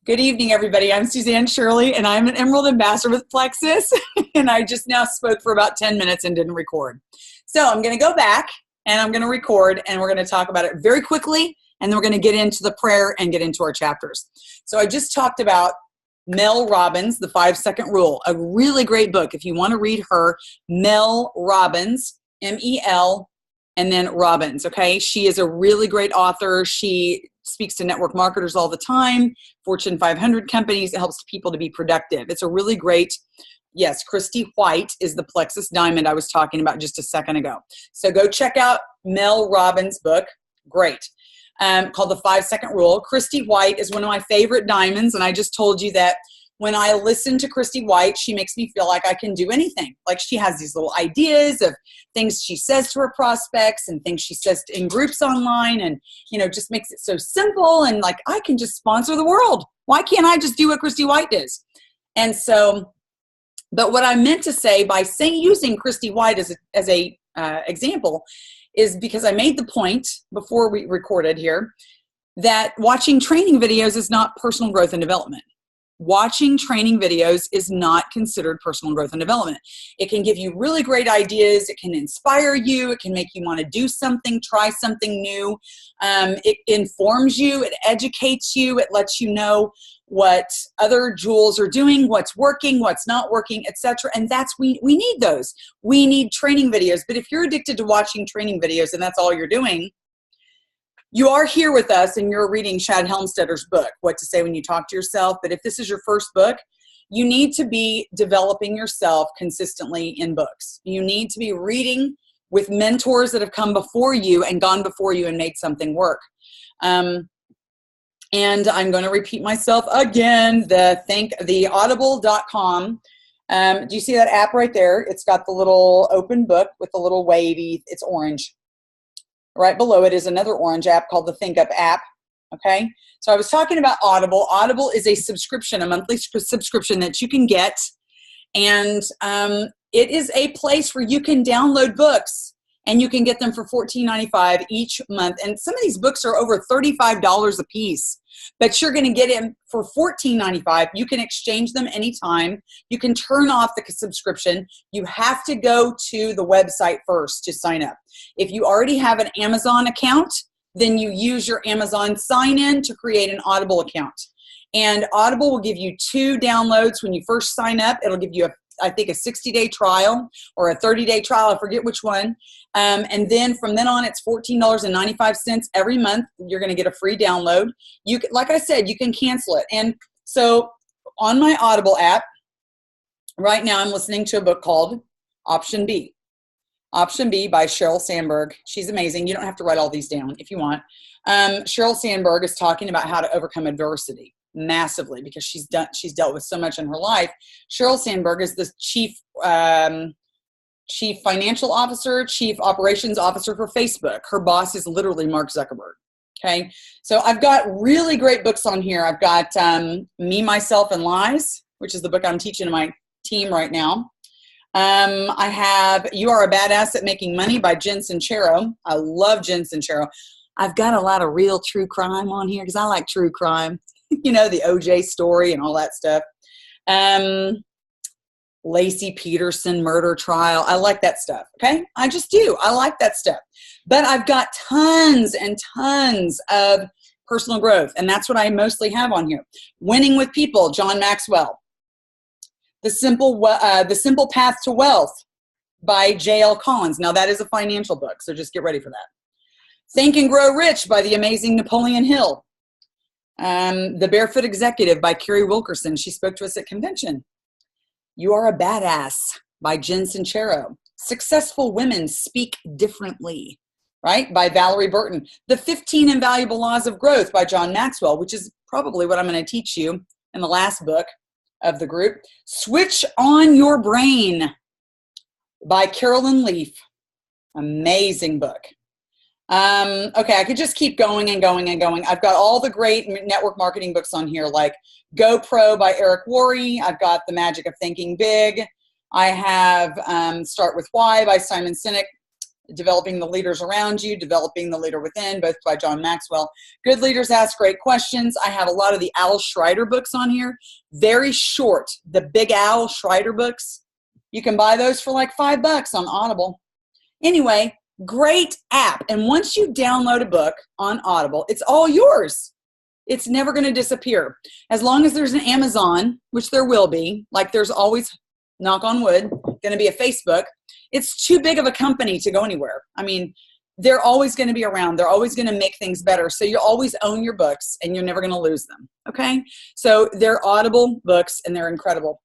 Good evening, everybody. I'm Suzanne Shirley, and I'm an Emerald Ambassador with Plexus, and I just now spoke for about 10 minutes and didn't record. So I'm going to go back, and I'm going to record, and we're going to talk about it very quickly, and then we're going to get into the prayer and get into our chapters. So I just talked about Mel Robbins, The 5-Second Rule, a really great book. If you want to read her, Mel Robbins, M-E-L, and then Robbins, okay? She is a really great author. She speaks to network marketers all the time, Fortune 500 companies. It helps people to be productive. It's a really great, yes, Christy White is the Plexus Diamond I was talking about just a second ago. So go check out Mel Robbins' book, great, called The 5-Second Rule. Christy White is one of my favorite diamonds, and I just told you that when I listen to Christy White, she makes me feel like I can do anything. Like she has these little ideas of things she says to her prospects and things she says in groups online, and, you know, just makes it so simple and like I can just sponsor the world. Why can't I just do what Christy White does? And so, but what I meant to say by using Christy White as a example is because I made the point before we recorded here that watching training videos is not personal growth and development. Watching training videos is not considered personal growth and development. It can give you really great ideas. It can inspire you. It can make you want to do something, try something new. It informs you. It educates you. It lets you know what other jewels are doing, what's working, what's not working, etc. And that's, we need those. We need training videos. But if you're addicted to watching training videos and that's all you're doing, you are here with us and you're reading Shad Helmstetter's book, What to Say When You Talk to Yourself. But if this is your first book, you need to be developing yourself consistently in books. You need to be reading with mentors that have come before you and gone before you and made something work. And I'm going to repeat myself again, the audible.com. Do you see that app right there? It's got the little open book with the little wavy, it's orange. Right below it is another orange app called the Think Up app, okay? So I was talking about Audible. Audible is a subscription, a monthly subscription that you can get, and it is a place where you can download books, and you can get them for $14.95 each month. And some of these books are over $35 a piece, but you're going to get them for $14.95. You can exchange them anytime. You can turn off the subscription. You have to go to the website first to sign up. If you already have an Amazon account, then you use your Amazon sign-in to create an Audible account. And Audible will give you 2 downloads when you first sign up. It'll give you I think a 60-day trial or a 30-day trial. I forget which one. And then from then on, it's $14.95 every month. You're going to get a free download. You can, like I said, you can cancel it. And so on my Audible app, right now I'm listening to a book called Option B. Option B by Sheryl Sandberg. She's amazing. You don't have to write all these down if you want. Sheryl Sandberg is talking about how to overcome adversity massively because she's dealt with so much in her life. Sheryl Sandberg is the chief financial officer, chief operations officer for Facebook. Her boss is literally Mark Zuckerberg. Okay, so I've got really great books on here. I've got Me, Myself, and Lies, which is the book I'm teaching to my team right now. I have You Are a Badass at Making Money by Jen Sincero. I love Jen Sincero. I've got a lot of real true crime on here because I like true crime. You know, the OJ story and all that stuff. Lacey Peterson murder trial. I like that stuff. Okay. I just do. I like that stuff. But I've got tons and tons of personal growth. And that's what I mostly have on here. Winning with People, John Maxwell. The Simple Path to Wealth by J.L. Collins. Now that is a financial book. So just get ready for that. Think and Grow Rich by the amazing Napoleon Hill. The Barefoot Executive by Carrie Wilkerson. She spoke to us at convention. You Are a Badass by Jen Sincero. Successful Women Speak Differently, right? By Valerie Burton. The 15 Invaluable Laws of Growth by John Maxwell, which is probably what I'm going to teach you in the last book of the group. Switch on Your Brain by Carolyn Leaf. Amazing book. Okay, I could just keep going and going and going. I've got all the great network marketing books on here, like GoPro by Eric Worre. I've got The Magic of Thinking Big. I have Start With Why by Simon Sinek. Developing the Leaders Around You, Developing the Leader Within, both by John Maxwell. Good Leaders Ask Great Questions. I have a lot of the Al Schreider books on here. Very short, the Big Al Schreider books. You can buy those for like $5 on Audible. Anyway, great app. And once you download a book on Audible, it's all yours. It's never going to disappear. As long as there's an Amazon, which there will be, like there's always, knock on wood, going to be a Facebook. It's too big of a company to go anywhere. I mean, they're always going to be around. They're always going to make things better. So you always own your books and you're never going to lose them. Okay? So they're Audible books and they're incredible.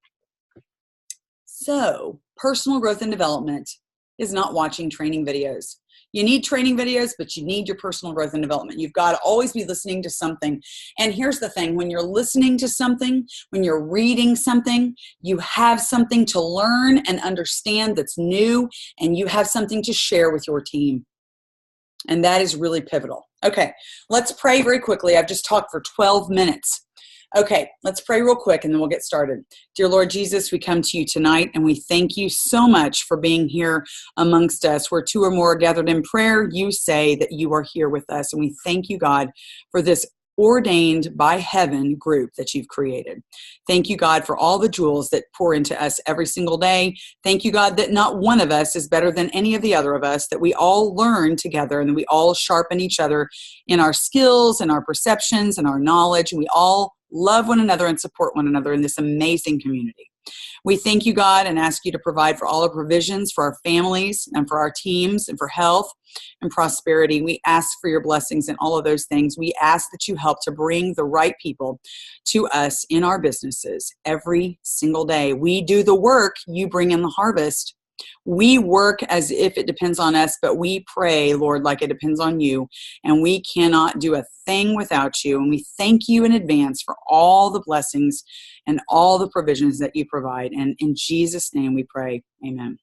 So personal growth and development is not watching training videos. You need training videos, but you need your personal growth and development. You've got to always be listening to something. And here's the thing, when you're listening to something, when you're reading something, you have something to learn and understand that's new, and you have something to share with your team. And that is really pivotal. Okay, let's pray very quickly. I've just talked for 12 minutes. Okay, let's pray real quick and then we'll get started. Dear Lord Jesus, we come to you tonight and we thank you so much for being here amongst us. Where two or more are gathered in prayer, you say that you are here with us. And we thank you, God, for this ordained by heaven group that you've created. Thank you, God, for all the jewels that pour into us every single day. Thank you, God, that not one of us is better than any of the other of us, that we all learn together and that we all sharpen each other in our skills and our perceptions and our knowledge, and we all love one another and support one another in this amazing community. We thank you, God, and ask you to provide for all our provisions for our families and for our teams and for health and prosperity. We ask for your blessings in all of those things. We ask that you help to bring the right people to us in our businesses every single day. We do the work, you bring in the harvest. We work as if it depends on us, but we pray, Lord, like it depends on you, and we cannot do a thing without you. And we thank you in advance for all the blessings and all the provisions that you provide. And in Jesus' name we pray, amen.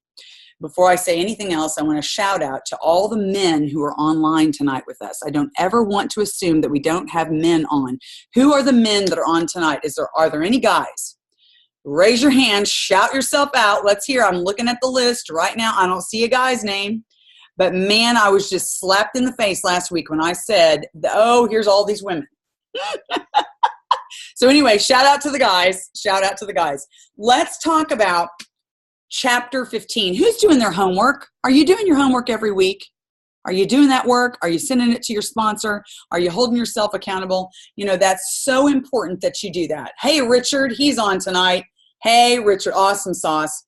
Before I say anything else, I want to shout out to all the men who are online tonight with us. I don't ever want to assume that we don't have men on. Who are the men that are on tonight? Are there any guys? Raise your hand, shout yourself out. Let's hear. I'm looking at the list right now. I don't see a guy's name. But man, I was just slapped in the face last week when I said, oh, here's all these women. So anyway, shout out to the guys. Shout out to the guys. Let's talk about chapter 15. Who's doing their homework? Are you doing your homework every week? Are you doing that work? Are you sending it to your sponsor? Are you holding yourself accountable? You know, that's so important that you do that. Hey, Richard, he's on tonight. Hey, Richard, awesome sauce.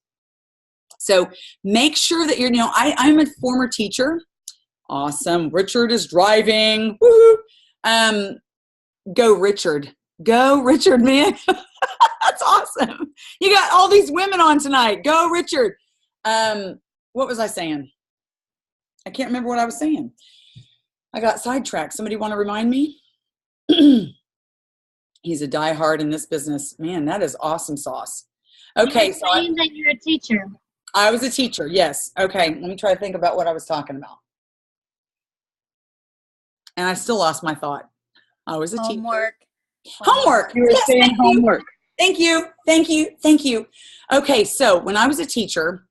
So make sure that I'm a former teacher. Awesome. Richard is driving. Woo-hoo. Go, Richard. Go, Richard, man. That's awesome. You got all these women on tonight. Go, Richard. What was I saying? I can't remember what I was saying. I got sidetracked. Somebody want to remind me? He's a diehard in this business. Man, that is awesome sauce. Okay. So saying that you're a teacher. I was a teacher. Yes. Okay. Let me try to think about what I was talking about. And I still lost my thought. I was a teacher. Homework. You were saying homework. Thank you. Thank you. Thank you. Okay. So when I was a teacher,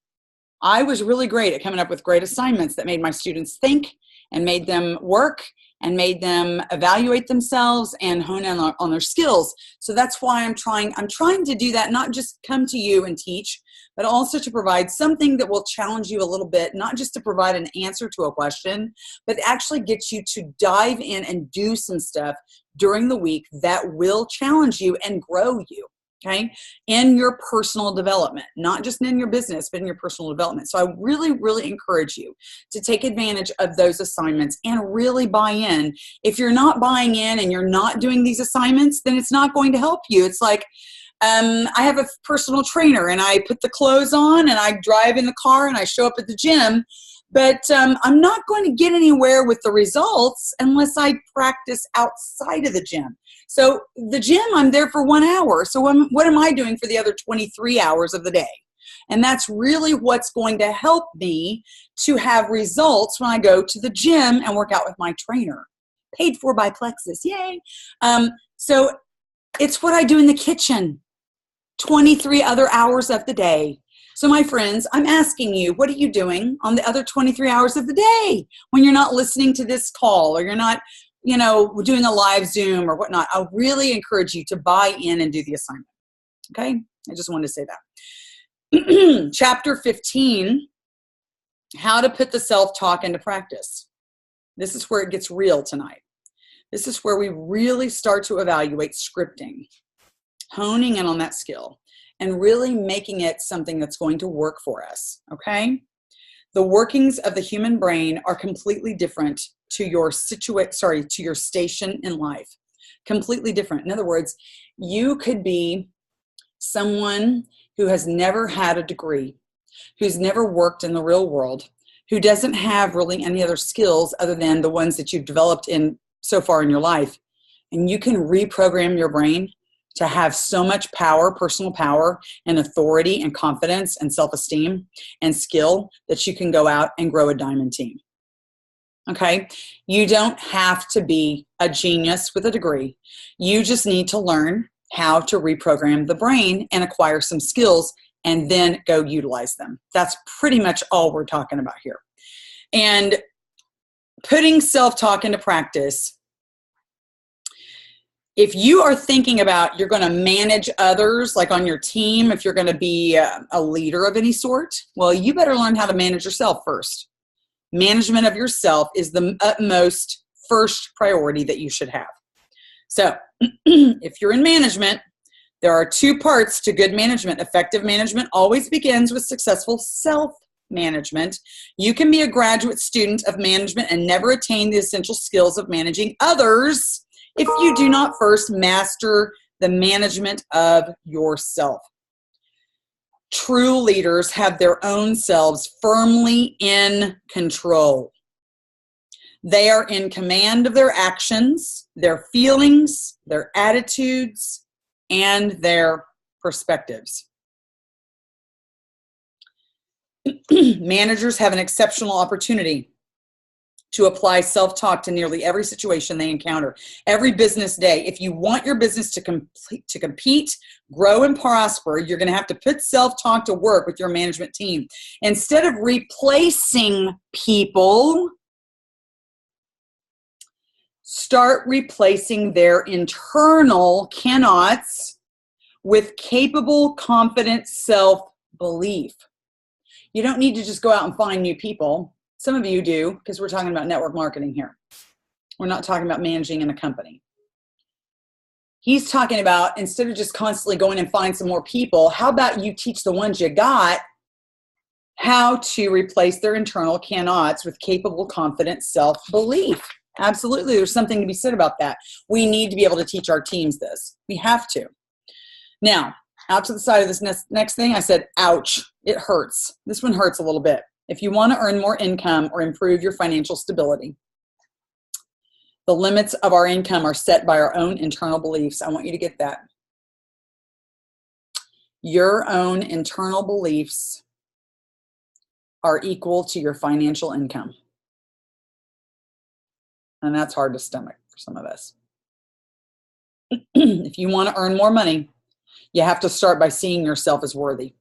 I was really great at coming up with great assignments that made my students think and made them work and made them evaluate themselves and hone in on their skills. So that's why I'm trying to do that, not just come to you and teach, but also to provide something that will challenge you a little bit, not just to provide an answer to a question, but actually get you to dive in and do some stuff during the week that will challenge you and grow you. Okay, in your personal development, not just in your business, but in your personal development. So I really, really encourage you to take advantage of those assignments and really buy in. If you're not buying in and you're not doing these assignments, then it's not going to help you. It's like, I have a personal trainer and I put the clothes on and I drive in the car and I show up at the gym, but I'm not going to get anywhere with the results unless I practice outside of the gym. So the gym, I'm there for 1 hour. So what am I doing for the other 23 hours of the day? And that's really what's going to help me to have results when I go to the gym and work out with my trainer. Paid for by Plexus. Yay. So it's what I do in the kitchen 23 other hours of the day. So my friends, I'm asking you, what are you doing on the other 23 hours of the day when you're not listening to this call or you're not, doing a live Zoom or whatnot? I really encourage you to buy in and do the assignment. Okay? I just wanted to say that. Chapter 15, how to put the self-talk into practice. This is where it gets real tonight. This is where we really start to evaluate scripting, honing in on that skill, and really making it something that's going to work for us, okay? The workings of the human brain are completely different to your station in life. Completely different. In other words, you could be someone who has never had a degree, who's never worked in the real world, who doesn't have really any other skills other than the ones that you've developed in so far in your life. And you can reprogram your brain to have so much power, personal power and authority and confidence and self-esteem and skill that you can go out and grow a diamond team. Okay? You don't have to be a genius with a degree. You just need to learn how to reprogram the brain and acquire some skills and then go utilize them. That's pretty much all we're talking about here. And putting self-talk into practice, if you are thinking about you're going to manage others, like on your team, if you're going to be a leader of any sort, well, you better learn how to manage yourself first. Management of yourself is the utmost first priority that you should have. So if you're in management, there are two parts to good management. Effective management always begins with successful self-management. You can be a graduate student of management and never attain the essential skills of managing others if you do not first master the management of yourself. True leaders have their own selves firmly in control. They are in command of their actions, their feelings, their attitudes, and their perspectives. Managers have an exceptional opportunity to apply self-talk to nearly every situation they encounter. Every business day, if you want your business to compete, grow, and prosper, you're going to have to put self-talk to work with your management team. Instead of replacing people, start replacing their internal cannots with capable, confident self-belief. You don't need to just go out and find new people. Some of you do, because we're talking about network marketing here. We're not talking about managing in a company. He's talking about, instead of just constantly going and find some more people, how about you teach the ones you got how to replace their internal cannots with capable, confident self-belief. Absolutely, there's something to be said about that. We need to be able to teach our teams this. We have to. Now, out to the side of this next thing, I said, ouch, it hurts. This one hurts a little bit. If you want to earn more income or improve your financial stability, the limits of our income are set by our own internal beliefs. I want you to get that. Your own internal beliefs are equal to your financial income. And that's hard to stomach for some of us. If you want to earn more money, you have to start by seeing yourself as worthy,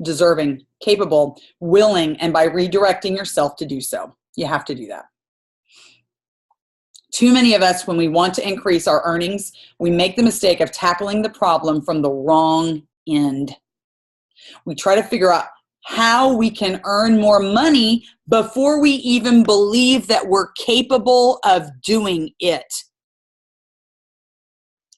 deserving, capable, willing, and by redirecting yourself to do so. You have to do that. Too many of us, when we want to increase our earnings, we make the mistake of tackling the problem from the wrong end. We try to figure out how we can earn more money before we even believe that we're capable of doing it.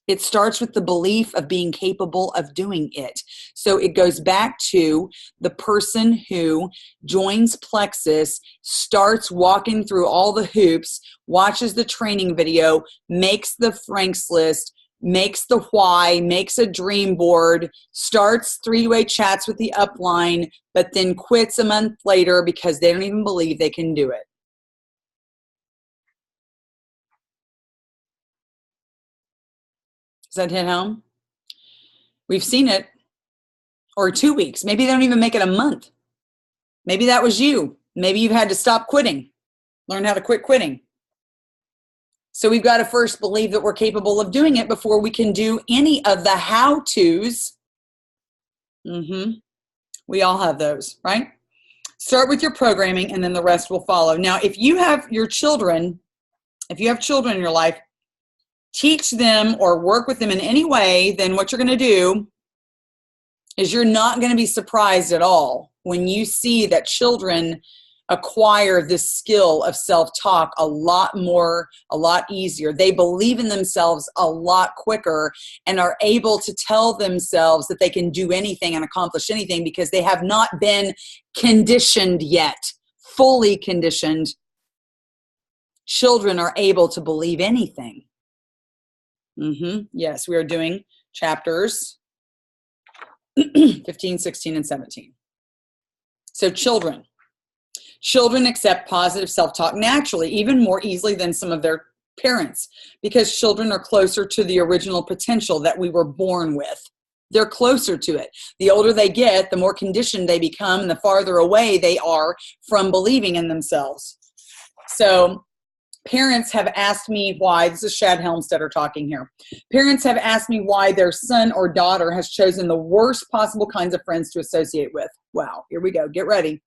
It starts with the belief of being capable of doing it. So it goes back to the person who joins Plexus, starts walking through all the hoops, watches the training video, makes the Franks list, makes the why, makes a dream board, starts three-way chats with the upline, but then quits a month later because they don't even believe they can do it. Does that hit home? We've seen it. Or 2 weeks. Maybe they don't even make it a month. Maybe that was you. Maybe you've had to stop quitting. Learn how to quit quitting. So we've got to first believe that we're capable of doing it before we can do any of the how-tos. We all have those, right? Start with your programming and then the rest will follow. Now, if you have children in your life, teach them or work with them in any way, then what you're going to do is you're not going to be surprised at all when you see that children acquire this skill of self-talk a lot easier. They believe in themselves a lot quicker and are able to tell themselves that they can do anything and accomplish anything because they have not been conditioned yet, fully conditioned. Children are able to believe anything. Yes, we are doing chapters 15, 16, and 17. So children accept positive self-talk naturally, even more easily than some of their parents, because children are closer to the original potential that we were born with. They're closer to it. The older they get, the more conditioned they become, and the farther away they are from believing in themselves. So parents have asked me why, this is Shad Helmstetter talking here. Parents have asked me why their son or daughter has chosen the worst possible kinds of friends to associate with. Wow, here we go. Get ready.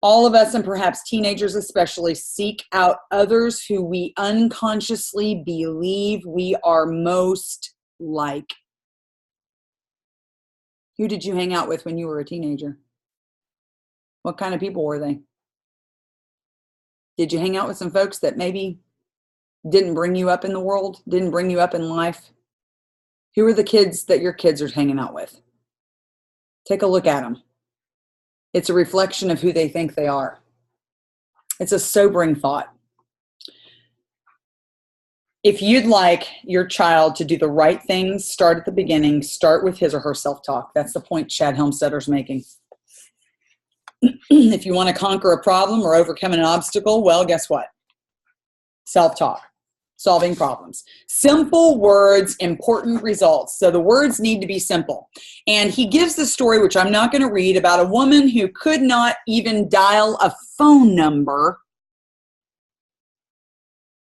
All of us, and perhaps teenagers especially, seek out others who we unconsciously believe we are most like. Who did you hang out with when you were a teenager? What kind of people were they? Did you hang out with some folks that maybe didn't bring you up in the world, didn't bring you up in life? Who are the kids that your kids are hanging out with? Take a look at them. It's a reflection of who they think they are. It's a sobering thought. If you'd like your child to do the right things, start at the beginning, start with his or her self-talk. That's the point Shad Helmstetter's making. If you want to conquer a problem or overcome an obstacle, well, guess what? Self-talk, solving problems. Simple words, important results. So the words need to be simple. And he gives the story, which I'm not going to read, about a woman who could not even dial a phone number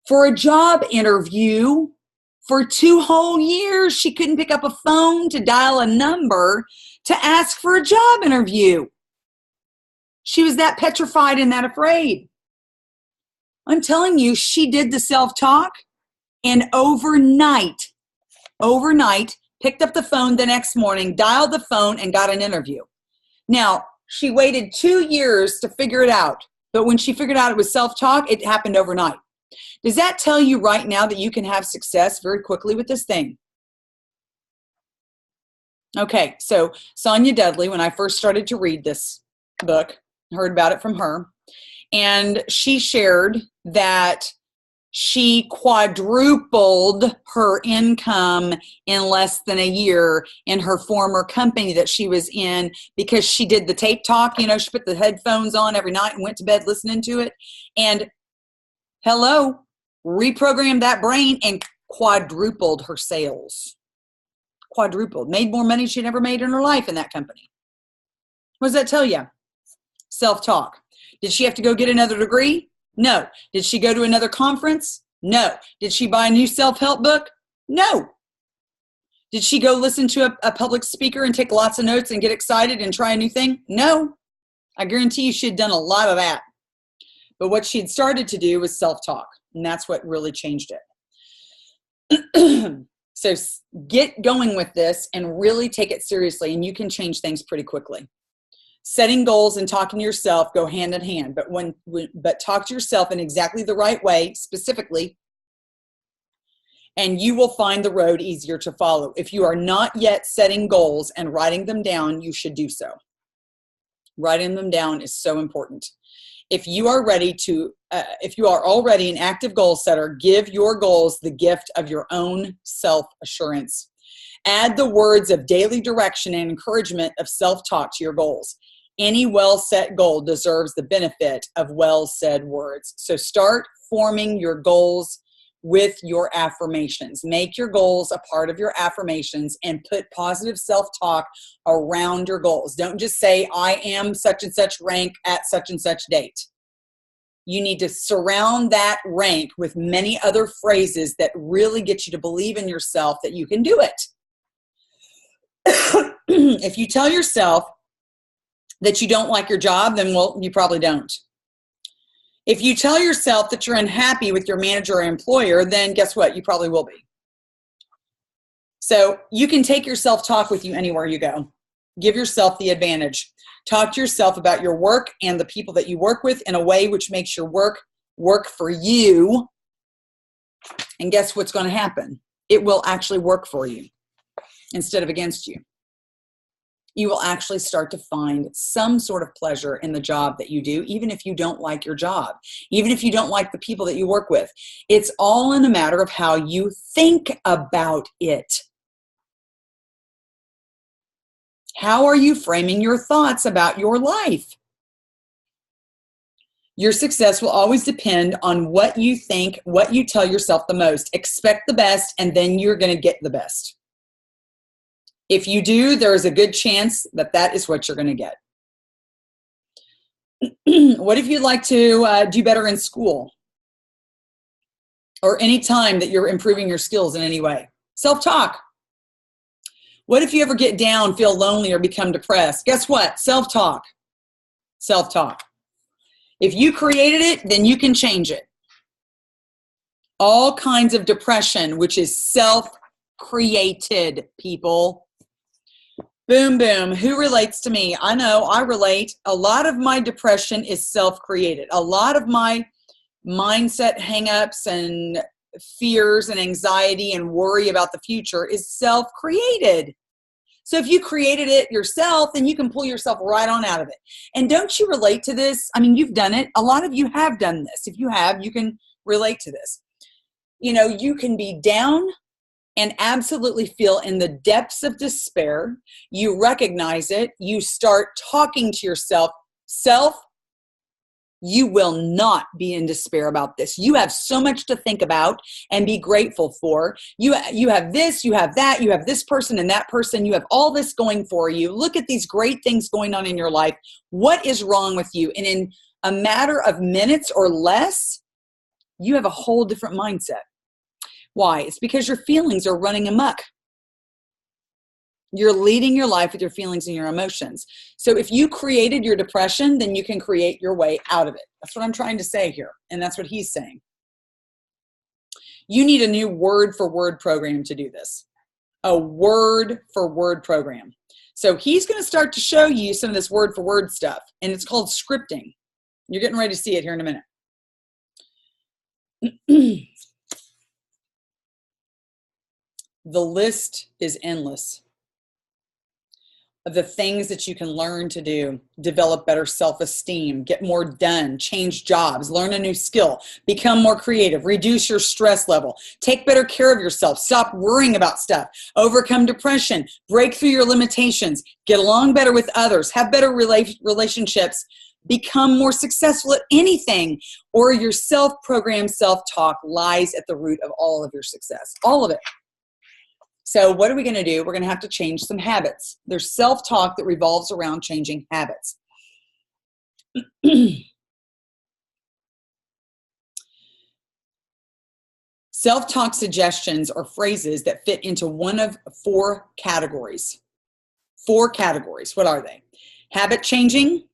for a job interview for 2 whole years. She couldn't pick up a phone to dial a number to ask for a job interview. She was that petrified and that afraid. I'm telling you, she did the self-talk and overnight, picked up the phone the next morning, dialed the phone, and got an interview. Now, she waited 2 years to figure it out, but when she figured out it was self-talk, it happened overnight. Does that tell you right now that you can have success very quickly with this thing? Okay, so Sonia Dudley, when I first started to read this book, heard about it from her, and she shared that she quadrupled her income in less than a year in her former company that she was in because she did the tape talk. You know, she put the headphones on every night and went to bed listening to it. And reprogrammed that brain and quadrupled her sales. Quadrupled. Made more money she'd ever made in her life in that company. What does that tell you? Self-talk. Did she have to go get another degree? No. Did she go to another conference? No. Did she buy a new self-help book? No. Did she go listen to a public speaker and take lots of notes and get excited and try a new thing? No. I guarantee you she had done a lot of that. But what she had started to do was self-talk, and that's what really changed it. So get going with this and really take it seriously, and you can change things pretty quickly. Setting goals and talking to yourself go hand in hand, but talk to yourself in exactly the right way, specifically, and you will find the road easier to follow. If you are not yet setting goals and writing them down, you should do so. Writing them down is so important. If you are already an active goal setter, give your goals the gift of your own self-assurance. Add the words of daily direction and encouragement of self-talk to your goals. Any well-set goal deserves the benefit of well-said words. So start forming your goals with your affirmations. Make your goals a part of your affirmations and put positive self-talk around your goals. Don't just say, I am such and such rank at such and such date. You need to surround that rank with many other phrases that really get you to believe in yourself that you can do it. If you tell yourself that you don't like your job, then, well, you probably don't. If you tell yourself that you're unhappy with your manager or employer, then guess what? You probably will be. So you can take your self-talk with you anywhere you go. Give yourself the advantage. Talk to yourself about your work and the people that you work with in a way which makes your work for you. And guess what's going to happen? It will actually work for you instead of against you. You will actually start to find some sort of pleasure in the job that you do, even if you don't like your job, even if you don't like the people that you work with. It's all in a matter of how you think about it. How are you framing your thoughts about your life? Your success will always depend on what you think, what you tell yourself the most. Expect the best, and then you're going to get the best. If you do, there is a good chance that that is what you're going to get. What if you'd like to do better in school? Or any time that you're improving your skills in any way? Self-talk. What if you ever get down, feel lonely, or become depressed? Guess what? Self-talk. Self-talk. If you created it, then you can change it. All kinds of depression, which is self-created, people. Boom, boom. Who relates to me? I know I relate. A lot of my depression is self-created. A lot of my mindset hang-ups and fears and anxiety and worry about the future is self-created. So if you created it yourself, then you can pull yourself right on out of it. And don't you relate to this? I mean, you've done it. A lot of you have done this. If you have, you can relate to this. You know, you can be down and absolutely feel in the depths of despair. You recognize it. You start talking to yourself. Self, you will not be in despair about this. You have so much to think about and be grateful for. You have this, you have that, you have this person and that person. You have all this going for you. Look at these great things going on in your life. What is wrong with you? And in a matter of minutes or less, you have a whole different mindset. Why? It's because your feelings are running amok. You're leading your life with your feelings and your emotions. So if you created your depression, then you can create your way out of it. That's what I'm trying to say here. And that's what he's saying. You need a new word-for-word program to do this. A word-for-word program. So he's going to start to show you some of this word-for-word stuff. And it's called scripting. You're getting ready to see it here in a minute. The list is endless of the things that you can learn to do. Develop better self-esteem, get more done, change jobs, learn a new skill, become more creative, reduce your stress level, take better care of yourself, stop worrying about stuff, overcome depression, break through your limitations, get along better with others, have better relationships, become more successful at anything, or your self-programmed self-talk lies at the root of all of your success, all of it. So what are we going to do? We're going to have to change some habits. There's self-talk that revolves around changing habits. Self-talk suggestions are phrases that fit into one of four categories. Four categories. What are they? Habit changing,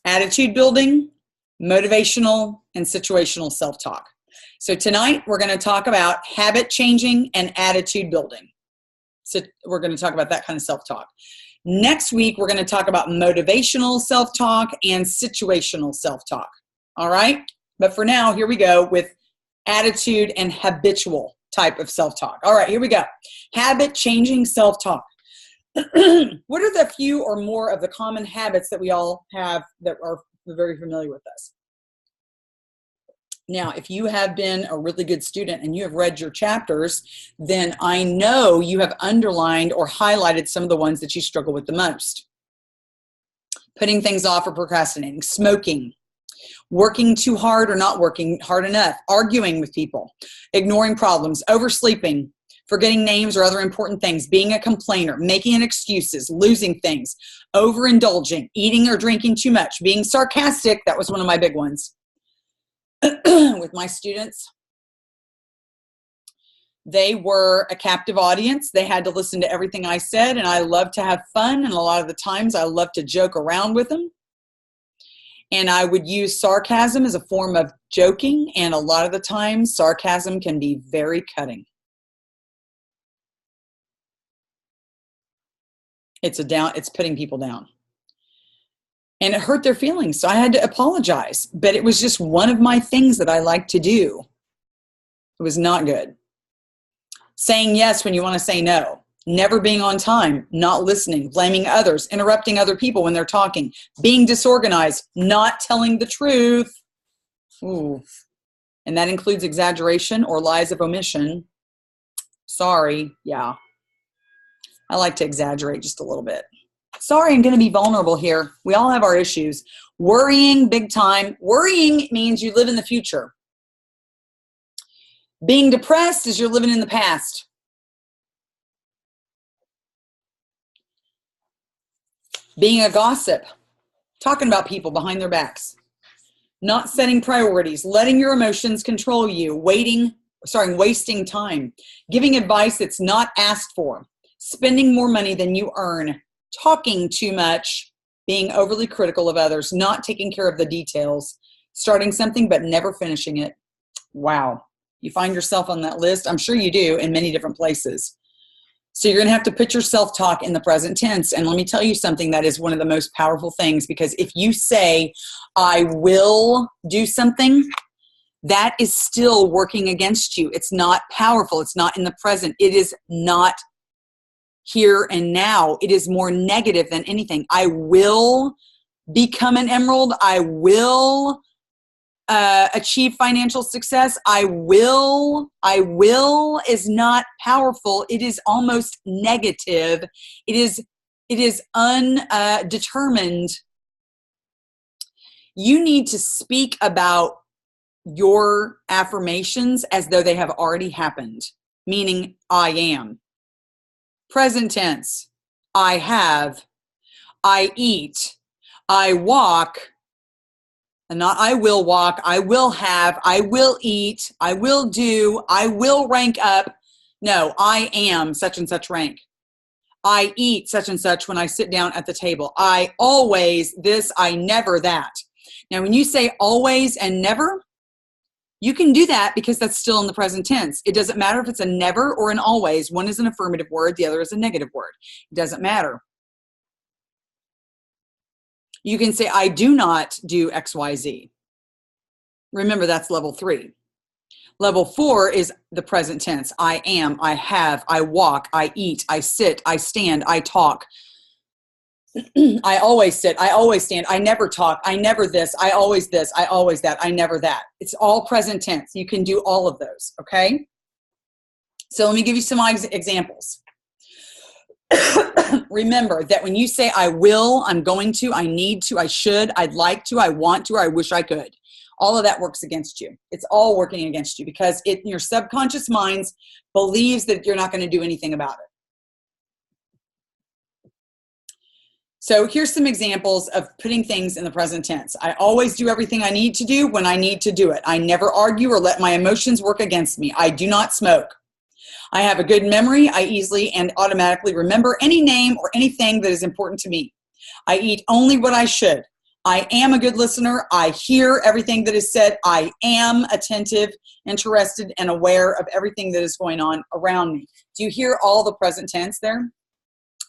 attitude building, motivational, and situational self-talk. So tonight we're going to talk about habit changing and attitude building. So we're going to talk about that kind of self-talk. Next week, we're going to talk about motivational self-talk and situational self-talk. All right? But for now, here we go with attitude and habitual type of self-talk. All right, here we go. Habit changing self-talk. What are the few or more of the common habits that we all have that are very familiar with us? Now, if you have been a really good student and you have read your chapters, then I know you have underlined or highlighted some of the ones that you struggle with the most. Putting things off or procrastinating, smoking, working too hard or not working hard enough, arguing with people, ignoring problems, oversleeping, forgetting names or other important things, being a complainer, making excuses, losing things, overindulging, eating or drinking too much, being sarcastic. That was one of my big ones. With my students, They were a captive audience. They had to listen to everything I said, and I love to have fun, and a lot of the times I love to joke around with them. And I would use sarcasm as a form of joking, and a lot of the times sarcasm can be very cutting. It's putting people down. And it hurt their feelings, so I had to apologize. But it was just one of my things that I like to do. It was not good. Saying yes when you want to say no. Never being on time, not listening, blaming others, interrupting other people when they're talking, being disorganized, not telling the truth. Ooh. And that includes exaggeration or lies of omission. Sorry, yeah. I like to exaggerate just a little bit. Sorry, I'm going to be vulnerable here. We all have our issues. Worrying big time. Worrying means you live in the future. Being depressed is you're living in the past. Being a gossip, talking about people behind their backs. Not setting priorities, letting your emotions control you, wasting time, giving advice that's not asked for, spending more money than you earn, talking too much, being overly critical of others, not taking care of the details, starting something but never finishing it. Wow. You find yourself on that list? I'm sure you do in many different places. So you're going to have to put your self-talk in the present tense. And let me tell you something that is one of the most powerful things, because if you say, I will do something, that is still working against you. It's not powerful. It's not in the present. It is not here and now. It is more negative than anything. I will become an emerald. I will achieve financial success. I will is not powerful. It is almost negative. It is undetermined. You need to speak about your affirmations as though they have already happened, meaning I am. Present tense. I have. I eat. I walk. And not I will walk, I will have, I will eat, I will do, I will rank up. No, I am such and such rank. I eat such and such when I sit down at the table. I always this, I never that. Now, when you say always and never, you can do that because that's still in the present tense. It doesn't matter if it's a never or an always. One is an affirmative word, the other is a negative word. It doesn't matter. You can say, I do not do X, Y, Z. Remember, that's level 3. Level 4 is the present tense. I am, I have, I walk, I eat, I sit, I stand, I talk. I always sit, I always stand, I never talk, I never this, I always that, I never that. It's all present tense. You can do all of those, okay? So let me give you some examples. Remember that when you say I will, I'm going to, I need to, I should, I'd like to, I want to, or I wish I could. All of that works against you. It's all working against you because your subconscious mind believes that you're not going to do anything about it. So here's some examples of putting things in the present tense. I always do everything I need to do when I need to do it. I never argue or let my emotions work against me. I do not smoke. I have a good memory. I easily and automatically remember any name or anything that is important to me. I eat only what I should. I am a good listener. I hear everything that is said. I am attentive, interested, and aware of everything that is going on around me. Do you hear all the present tense there?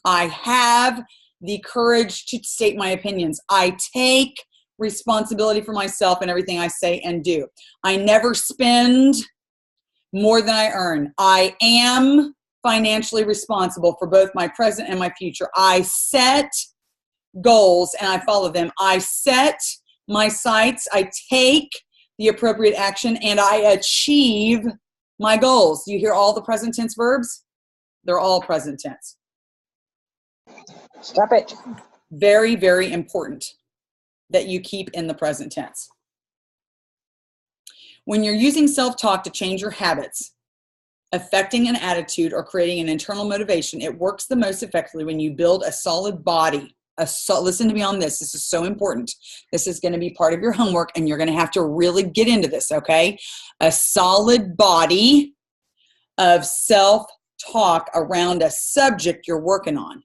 I have the courage to state my opinions. I take responsibility for myself and everything I say and do. I never spend more than I earn. I am financially responsible for both my present and my future. I set goals and I follow them. I set my sights. I take the appropriate action and I achieve my goals. You hear all the present tense verbs? They're all present tense. Stop it. Very, very important that you keep in the present tense. When you're using self-talk to change your habits, affecting an attitude or creating an internal motivation, it works the most effectively when you build a solid body. Listen to me on this. This is so important. This is going to be part of your homework, and you're going to have to really get into this, okay? A solid body of self-talk around a subject you're working on.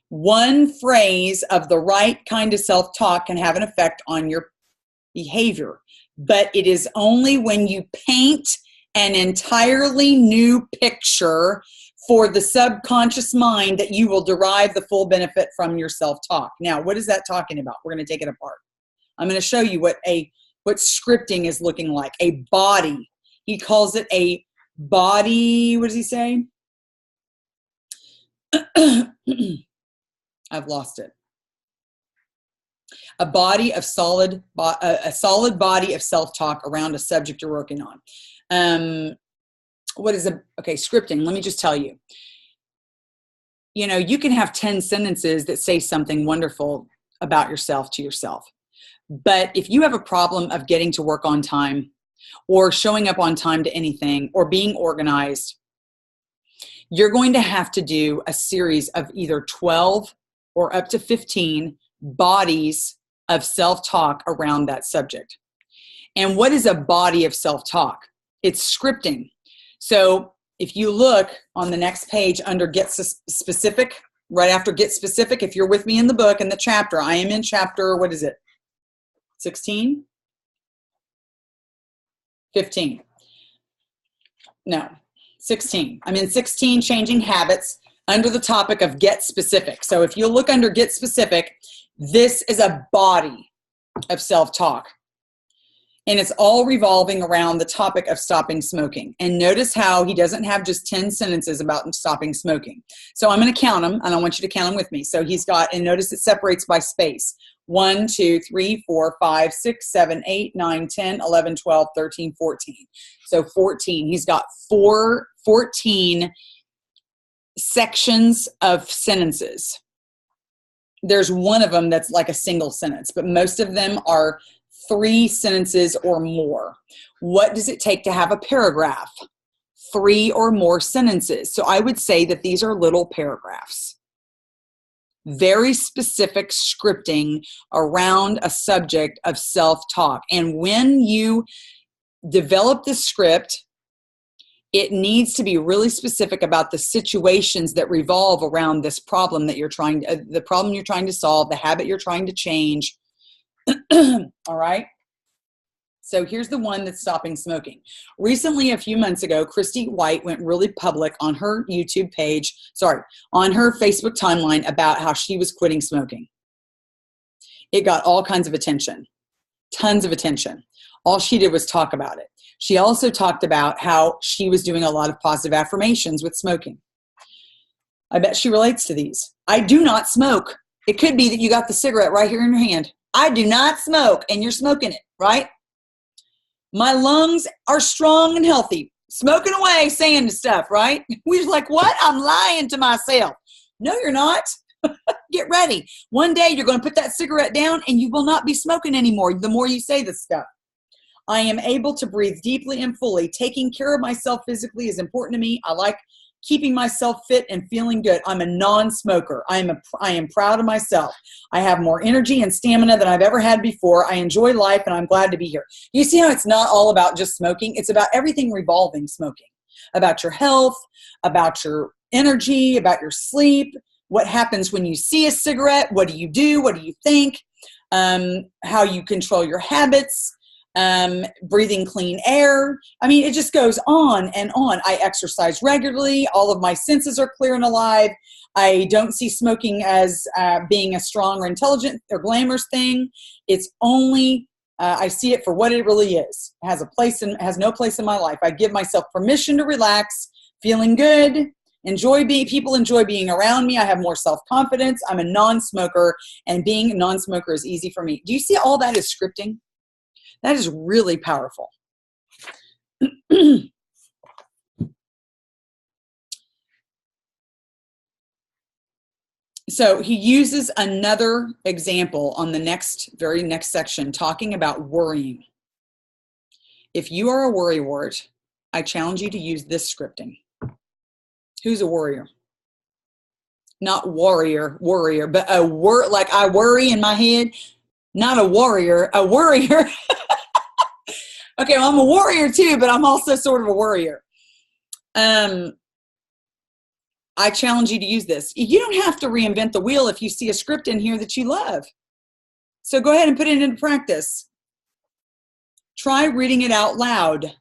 One phrase of the right kind of self-talk can have an effect on your behavior, but it is only when you paint an entirely new picture for the subconscious mind that you will derive the full benefit from your self-talk. Now, what is that talking about? We're going to take it apart. I'm going to show you what scripting is looking like. A body. He calls it a body. What does he say? I've lost it. A solid body of self-talk around a subject you're working on. Scripting. Let me just tell you. You know, you can have 10 sentences that say something wonderful about yourself to yourself. But if you have a problem of getting to work on time or showing up on time to anything or being organized, you're going to have to do a series of either 12 or up to 15 bodies of self-talk around that subject. And what is a body of self-talk? It's scripting. So if you look on the next page under Get Specific, right after Get Specific, if you're with me in the book, in the chapter, I am in chapter, what is it? 16? 15. No, 16. I'm in 16, Changing Habits, under the topic of Get Specific. So if you look under Get Specific, this is a body of self-talk. And it's all revolving around the topic of stopping smoking. And notice how he doesn't have just 10 sentences about stopping smoking. So I'm going to count them, and I want you to count them with me. So he's got, and notice it separates by space. 1, 2, 3, 4, 5, 6, 7, 8, 9, 10, 11, 12, 13, 14. So 14. He's got 14 sections of sentences. There's one of them that's like a single sentence, but most of them are 3 sentences or more. What does it take to have a paragraph? 3 or more sentences. So I would say that these are little paragraphs. Very specific scripting around a subject of self-talk. And when you develop the script, it needs to be really specific about the situations that revolve around this problem that you're trying to, the problem you're trying to solve, the habit you're trying to change. All right. So here's the one that's stopping smoking. Recently, a few months ago, Christy White went really public on her YouTube page, on her Facebook timeline about how she was quitting smoking. It got all kinds of attention, tons of attention. All she did was talk about it. She also talked about how she was doing a lot of positive affirmations with smoking. I bet she relates to these. I do not smoke. It could be that you got the cigarette right here in your hand. I do not smoke, and you're smoking it, right? My lungs are strong and healthy. Smoking away, saying stuff, right? We're like, what? I'm lying to myself. No, you're not. Get ready. One day you're going to put that cigarette down and you will not be smoking anymore the more you say this stuff. I am able to breathe deeply and fully. Taking care of myself physically is important to me. I like keeping myself fit and feeling good. I'm a non-smoker. I am proud of myself. I have more energy and stamina than I've ever had before. I enjoy life and I'm glad to be here. You see how it's not all about just smoking? It's about everything revolving smoking. About your health, about your energy, about your sleep, what happens when you see a cigarette, what do you do, what do you think, how you control your habits, breathing clean air. I mean, it just goes on and on. I exercise regularly. All of my senses are clear and alive. I don't see smoking as being a strong or intelligent or glamorous thing. It's only, I see it for what it really is. It has no place in my life. I give myself permission to relax, feeling good, people enjoy being around me. I have more self-confidence. I'm a non-smoker, and being a non-smoker is easy for me. Do you see all that is scripting? That is really powerful. So he uses another example on the very next section, talking about worrying. If you are a worrywart, I challenge you to use this scripting. Who's a worrier? Not worrier, but like I worry in my head. Not a warrior, a worrier. Okay, well, I'm a warrior too, but I'm also sort of a worrier. I challenge you to use this. You don't have to reinvent the wheel if you see a script in here that you love. So go ahead and put it into practice. Try reading it out loud.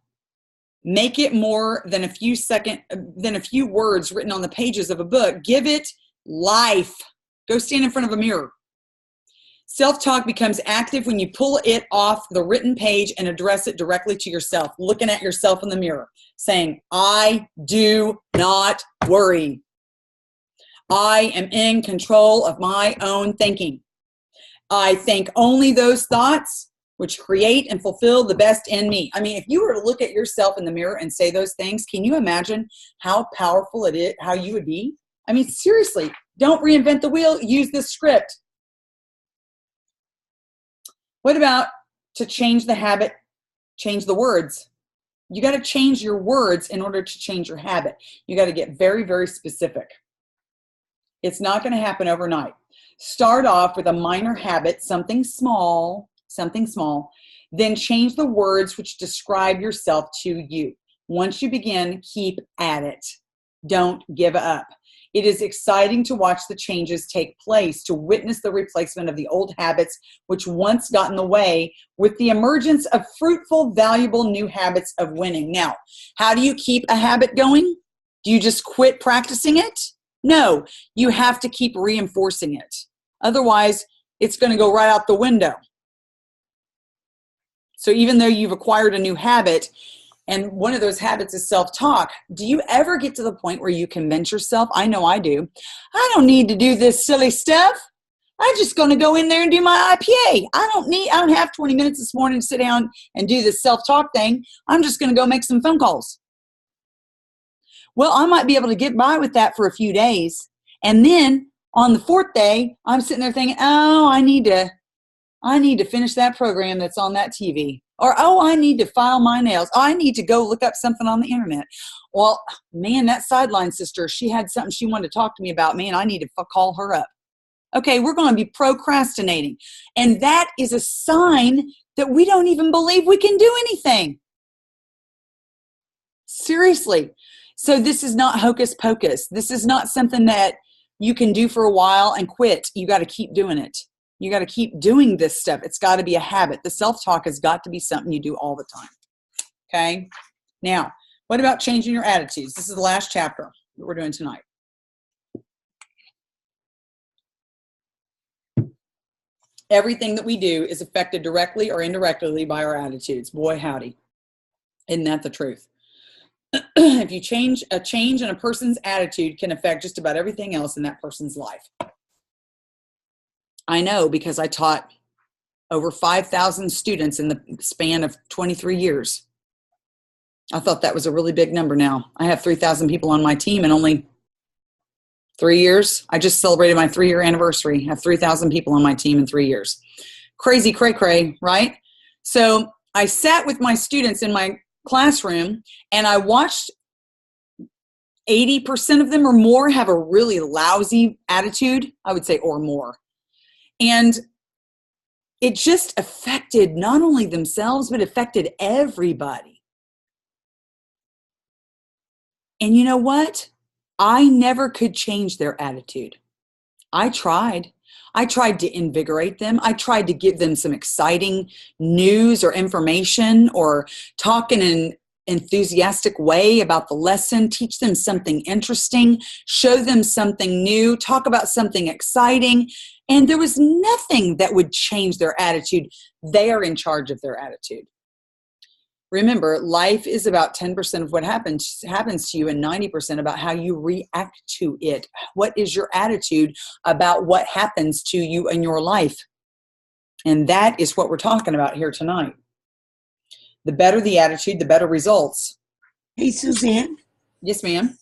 Make it more than a few words written on the pages of a book. Give it life. Go stand in front of a mirror. Self-talk becomes active when you pull it off the written page and address it directly to yourself, looking at yourself in the mirror, saying, I do not worry. I am in control of my own thinking. I think only those thoughts which create and fulfill the best in me. I mean, if you were to look at yourself in the mirror and say those things, can you imagine how powerful it is, how you would be? I mean, seriously, don't reinvent the wheel. Use this script. What about to change the habit, change the words? You got to change your words in order to change your habit. You got to get very, very specific. It's not going to happen overnight. Start off with a minor habit, something small, then change the words which describe yourself to you. Once you begin, keep at it. Don't give up. It is exciting to watch the changes take place, to witness the replacement of the old habits which once got in the way with the emergence of fruitful, valuable new habits of winning. Now, how do you keep a habit going? Do you just quit practicing it? No, you have to keep reinforcing it. Otherwise, it's going to go right out the window. So even though you've acquired a new habit, and one of those habits is self-talk, do you ever get to the point where you convince yourself, I know I do, I don't need to do this silly stuff. I'm just going to go in there and do my IPA. I don't have 20 minutes this morning to sit down and do this self-talk thing. I'm just going to go make some phone calls. Well, I might be able to get by with that for a few days. And then on the fourth day, I'm sitting there thinking, oh, I need to finish that program that's on that TV. Or, oh, I need to file my nails. Oh, I need to go look up something on the internet. Well, man, that sideline sister, she had something she wanted to talk to me about. Man, I need to call her up. Okay, we're going to be procrastinating. And that is a sign that we don't even believe we can do anything. Seriously. So this is not hocus pocus. This is not something that you can do for a while and quit. You got to keep doing it. You got to keep doing this stuff. It's got to be a habit. The self-talk has got to be something you do all the time. Okay? Now, what about changing your attitudes? This is the last chapter that we're doing tonight. Everything that we do is affected directly or indirectly by our attitudes. Boy, howdy. Isn't that the truth? If you change in a person's attitude can affect just about everything else in that person's life. I know because I taught over 5,000 students in the span of 23 years. I thought that was a really big number now. I have 3,000 people on my team in only 3 years. I just celebrated my 3-year anniversary. I have 3,000 people on my team in 3 years. Crazy cray, right? So I sat with my students in my classroom and I watched 80% of them or more have a really lousy attitude, I would say, or more. And it just affected not only themselves, but affected everybody. And you know what? I never could change their attitude. I tried. I tried to invigorate them. I tried to give them some exciting news or information or talk in an enthusiastic way about the lesson, teach them something interesting, show them something new, talk about something exciting. And there was nothing that would change their attitude. They are in charge of their attitude. Remember, life is about 10% of what happens to you and 90% about how you react to it. What is your attitude about what happens to you in your life? And that is what we're talking about here tonight. The better the attitude, the better results. Hey, Suzanne. Yes, ma'am.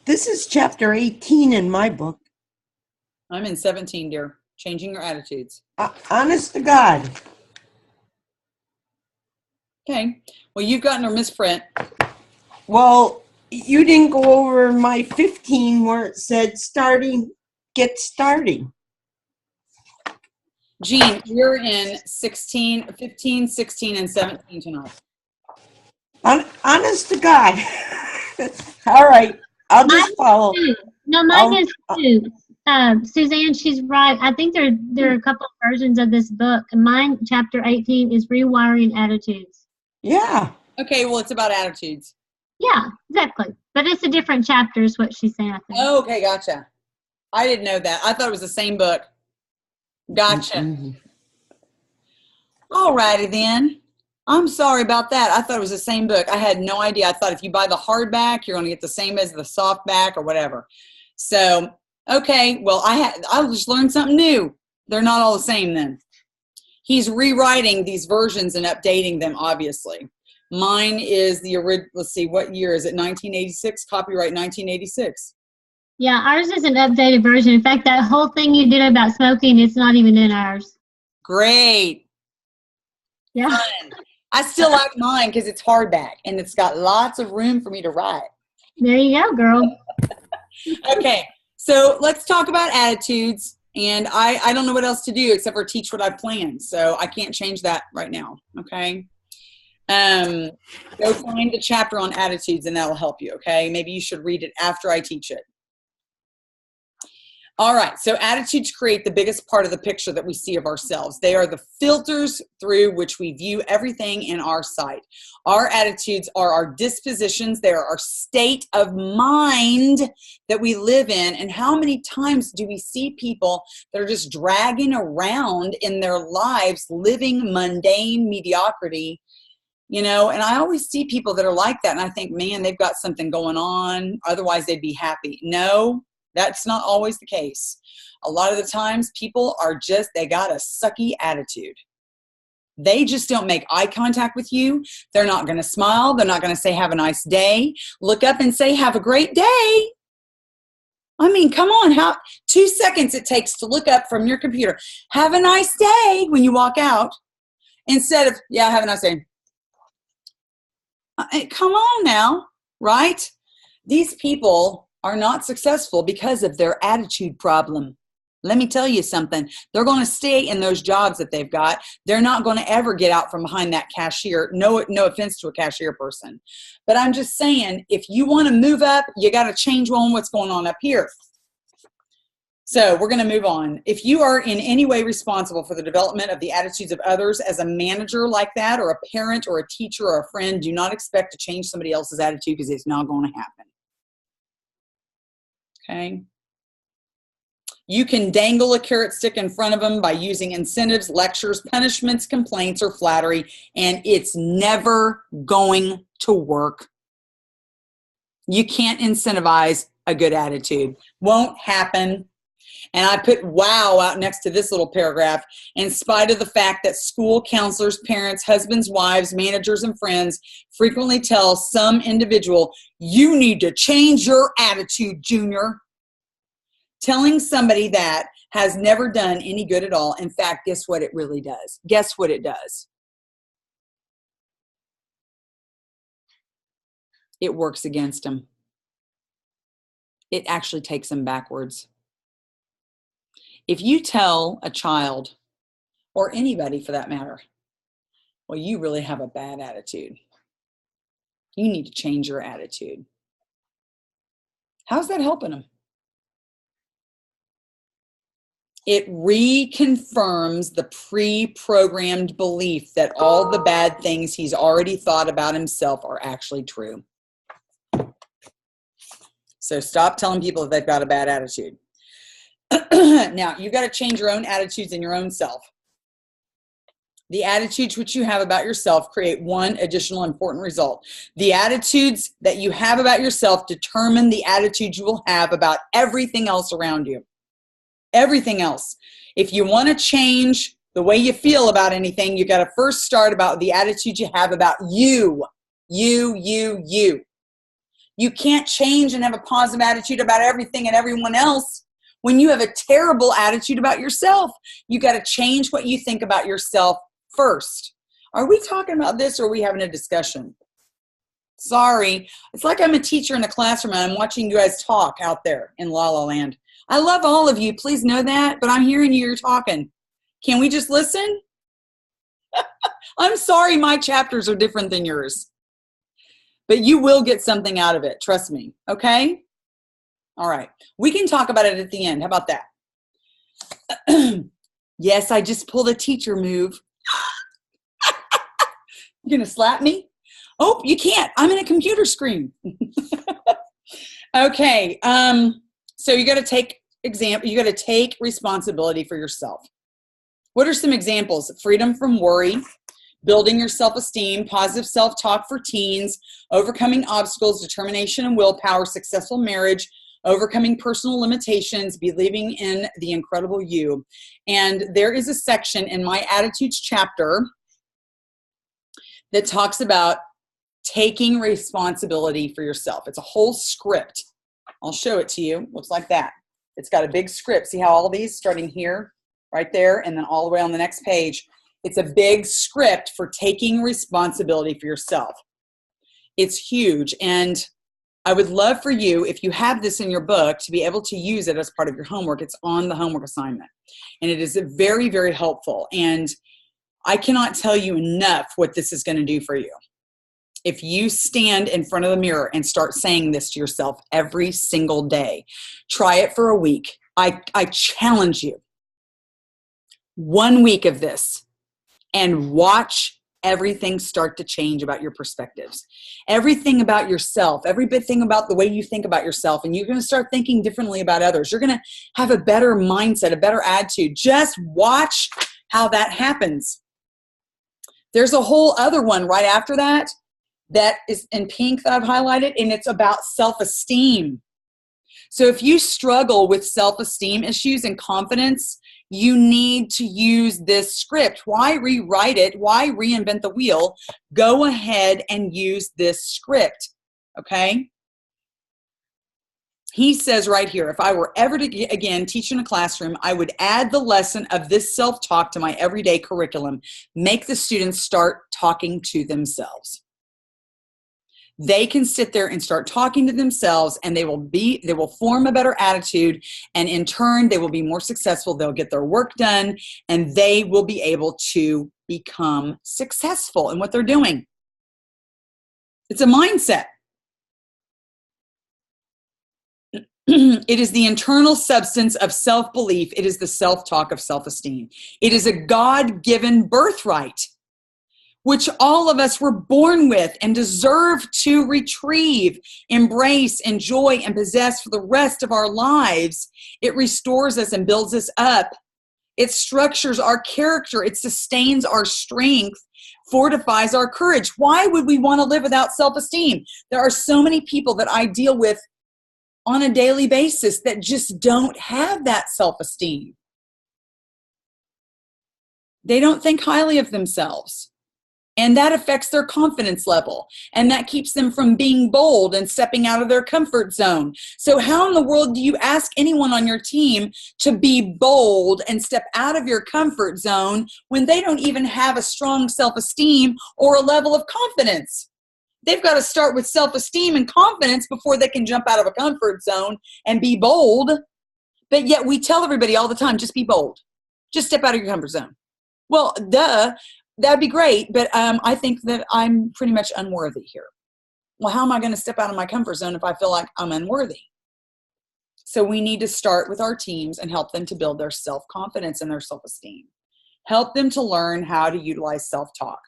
This is chapter 18 in my book. I'm in 17, dear. Changing your attitudes. Honest to God. Okay. Well, you've gotten a misprint. Well, you didn't go over my 15 where it said get starting. Jean, you're in 15, 16, and 17 tonight. Honest to God. All right. I'll Mine just follow. is two. No, mine is two. Suzanne, she's right. I think there are a couple of versions of this book. Mine, chapter 18, is rewiring attitudes. Yeah. Okay, well, it's about attitudes. Yeah, exactly. But it's a different chapter, is what she's saying, I think. Oh, okay, gotcha. I didn't know that. I thought it was the same book. Gotcha. Mm-hmm. All righty then. I'm sorry about that. I thought it was the same book. I had no idea. I thought if you buy the hardback, you're going to get the same as the softback or whatever. So, okay, well, I just learned something new. They're not all the same then. He's rewriting these versions and updating them, obviously. Mine is the original. Let's see, what year is it? 1986, copyright 1986. Yeah, ours is an updated version. In fact, that whole thing you did about smoking, it's not even in ours. Great. Yeah. Fun. I still like mine because it's hardback and it's got lots of room for me to write. There you go, girl. Okay, so let's talk about attitudes. And I don't know what else to do except for teach what I planned. So I can't change that right now, okay? Go find the chapter on attitudes and that'll help you, okay? Maybe you should read it after I teach it. All right, so attitudes create the biggest part of the picture that we see of ourselves. They are the filters through which we view everything in our sight. Our attitudes are our dispositions. They are our state of mind that we live in. And how many times do we see people that are just dragging around in their lives, living mundane mediocrity? You know, and I always see people that are like that, and I think, man, they've got something going on. Otherwise, they'd be happy. No. That's not always the case. A lot of the times people are just, they got a sucky attitude. They just don't make eye contact with you. They're not going to smile. They're not going to say, have a nice day. Look up and say, have a great day. I mean, come on, how 2 seconds it takes to look up from your computer. Have a nice day when you walk out. Instead of, yeah, have a nice day. Come on now, right? These people are not successful because of their attitude problem. Let me tell you something. They're going to stay in those jobs that they've got. They're not going to ever get out from behind that cashier. No offense to a cashier person. But I'm just saying, if you want to move up, you got to change on what's going on up here. So we're going to move on. If you are in any way responsible for the development of the attitudes of others as a manager like that, or a parent or a teacher or a friend, do not expect to change somebody else's attitude because it's not going to happen. Okay. You can dangle a carrot stick in front of them by using incentives, lectures, punishments, complaints, or flattery, and it's never going to work. You can't incentivize a good attitude. Won't happen. And I put wow out next to this little paragraph. In spite of the fact that school counselors, parents, husbands, wives, managers, and friends frequently tell some individual, you need to change your attitude, Junior. Telling somebody that has never done any good at all. In fact, guess what it really does? Guess what it does? It works against them. It actually takes them backwards. If you tell a child, or anybody for that matter, well, you really have a bad attitude. You need to change your attitude. How's that helping them? It reconfirms the pre-programmed belief that all the bad things he's already thought about himself are actually true. So stop telling people that they've got a bad attitude. Now, you've got to change your own attitudes in your own self. The attitudes which you have about yourself create one additional important result. The attitudes that you have about yourself determine the attitude you will have about everything else around you. Everything else. If you want to change the way you feel about anything, you got to first start about the attitude you have about you. You. You can't change and have a positive attitude about everything and everyone else when you have a terrible attitude about yourself. You got to change what you think about yourself first. Are we talking about this or are we having a discussion? Sorry. It's like I'm a teacher in a classroom and I'm watching you guys talk out there in La La Land. I love all of you. Please know that, but I'm hearing you're talking. Can we just listen? I'm sorry my chapters are different than yours. but you will get something out of it. Trust me. Okay? All right. We can talk about it at the end. How about that? Yes, I just pulled a teacher move. You're going to slap me? Oh, you can't. I'm in a computer screen. Okay. So you got to take responsibility for yourself. What are some examples? Freedom from worry, building your self-esteem, positive self-talk for teens, overcoming obstacles, determination and willpower, successful marriage, overcoming personal limitations, believing in the incredible you. And there is a section in my attitudes chapter that talks about taking responsibility for yourself. It's a whole script. I'll show it to you. Looks like that. It's got a big script. See how all these starting here, right there, and then all the way on the next page. It's a big script for taking responsibility for yourself. It's huge. And I would love for you, if you have this in your book, to be able to use it as part of your homework. It's on the homework assignment. And it is very, very helpful. And I cannot tell you enough what this is going to do for you. If you stand in front of the mirror and start saying this to yourself every single day, try it for a week. I challenge you. 1 week of this, and watch everything start to change about your perspectives. Everything about yourself, everything about the way you think about yourself, and you're going to start thinking differently about others. You're going to have a better mindset, a better attitude. Just watch how that happens. There's a whole other one right after that is in pink that I've highlighted, and it's about self-esteem. So if you struggle with self-esteem issues and confidence, you need to use this script. Why rewrite it? Why reinvent the wheel? Go ahead and use this script, okay? He says right here, if I were ever to, again, teach in a classroom, I would add the lesson of this self-talk to my everyday curriculum. Make the students start talking to themselves. They can sit there and start talking to themselves, and they will form a better attitude, and in turn, they will be more successful. They'll get their work done, and they will be able to become successful in what they're doing. It's a mindset. It is the internal substance of self-belief. It is the self-talk of self-esteem. It is a God-given birthright, which all of us were born with and deserve to retrieve, embrace, enjoy, and possess for the rest of our lives. It restores us and builds us up. It structures our character. It sustains our strength, fortifies our courage. Why would we want to live without self-esteem? There are so many people that I deal with on a daily basis that just don't have that self-esteem. They don't think highly of themselves. And that affects their confidence level. And that keeps them from being bold and stepping out of their comfort zone. So how in the world do you ask anyone on your team to be bold and step out of your comfort zone when they don't even have a strong self-esteem or a level of confidence? They've got to start with self-esteem and confidence before they can jump out of a comfort zone and be bold. But yet we tell everybody all the time, just be bold. Just step out of your comfort zone. Well, duh. That'd be great, but I think that I'm pretty much unworthy here. Well, how am I going to step out of my comfort zone if I feel like I'm unworthy? So we need to start with our teams and help them to build their self-confidence and their self-esteem. Help them to learn how to utilize self-talk.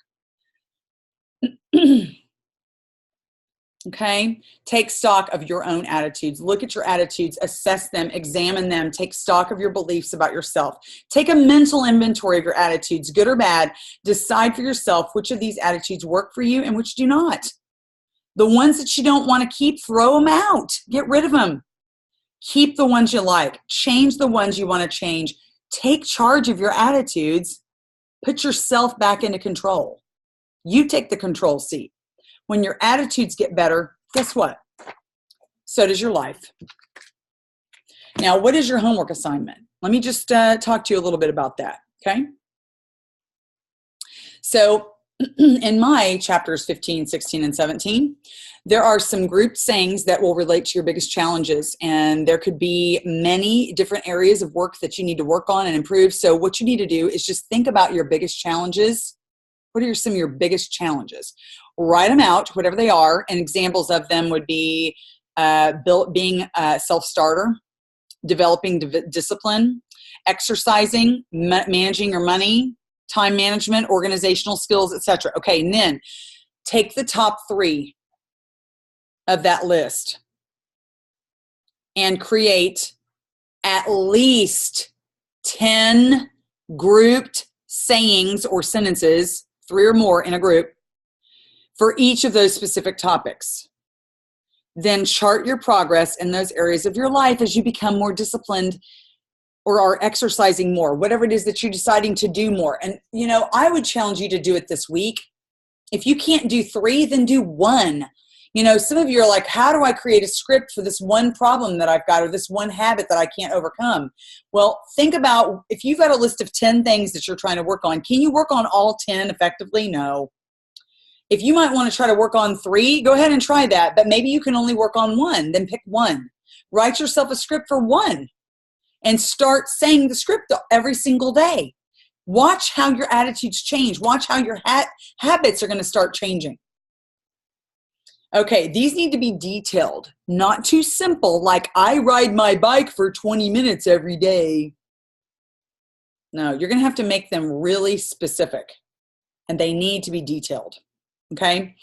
Okay? Take stock of your own attitudes. Look at your attitudes, assess them, examine them, take stock of your beliefs about yourself. Take a mental inventory of your attitudes, good or bad. Decide for yourself which of these attitudes work for you and which do not. The ones that you don't want to keep, throw them out. Get rid of them. Keep the ones you like. Change the ones you want to change. Take charge of your attitudes. Put yourself back into control. You take the control seat. When your attitudes get better, guess what? So does your life. Now, what is your homework assignment? Let me just talk to you a little bit about that, okay? So in my chapters 15, 16, and 17, there are some group sayings that will relate to your biggest challenges, and there could be many different areas of work that you need to work on and improve. So what you need to do is just think about your biggest challenges. What are some of your biggest challenges? write them out, whatever they are, and examples of them would be being a self-starter, developing discipline, exercising, managing your money, time management, organizational skills, etc. Okay, and then take the top 3 of that list and create at least 10 grouped sayings or sentences, 3 or more in a group, for each of those specific topics. Then chart your progress in those areas of your life as you become more disciplined or are exercising more, whatever it is that you're deciding to do more. And, you know, I would challenge you to do it this week. If you can't do 3, then do 1. You know, some of you are like, how do I create a script for this one problem that I've got or this one habit that I can't overcome? Well, think about if you've got a list of 10 things that you're trying to work on, can you work on all 10 effectively? No. If you might want to try to work on 3, go ahead and try that, but maybe you can only work on 1, then pick 1. Write yourself a script for 1 and start saying the script every single day. Watch how your attitudes change. Watch how your habits are going to start changing. Okay, these need to be detailed, not too simple, like I ride my bike for 20 minutes every day. No, you're going to have to make them really specific, and they need to be detailed, okay?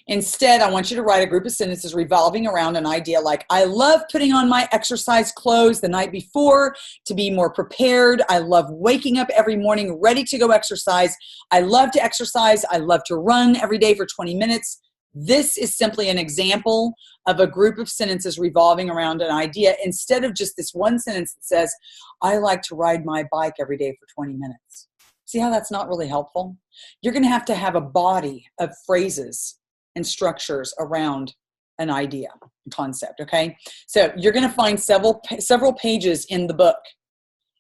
Instead, I want you to write a group of sentences revolving around an idea like, I love putting on my exercise clothes the night before to be more prepared. I love waking up every morning ready to go exercise. I love to exercise. I love to run every day for 20 minutes. This is simply an example of a group of sentences revolving around an idea instead of just this one sentence that says, I like to ride my bike every day for 20 minutes. See how that's not really helpful? You're going to have a body of phrases and structures around an idea, concept, okay? So you're going to find several pages in the book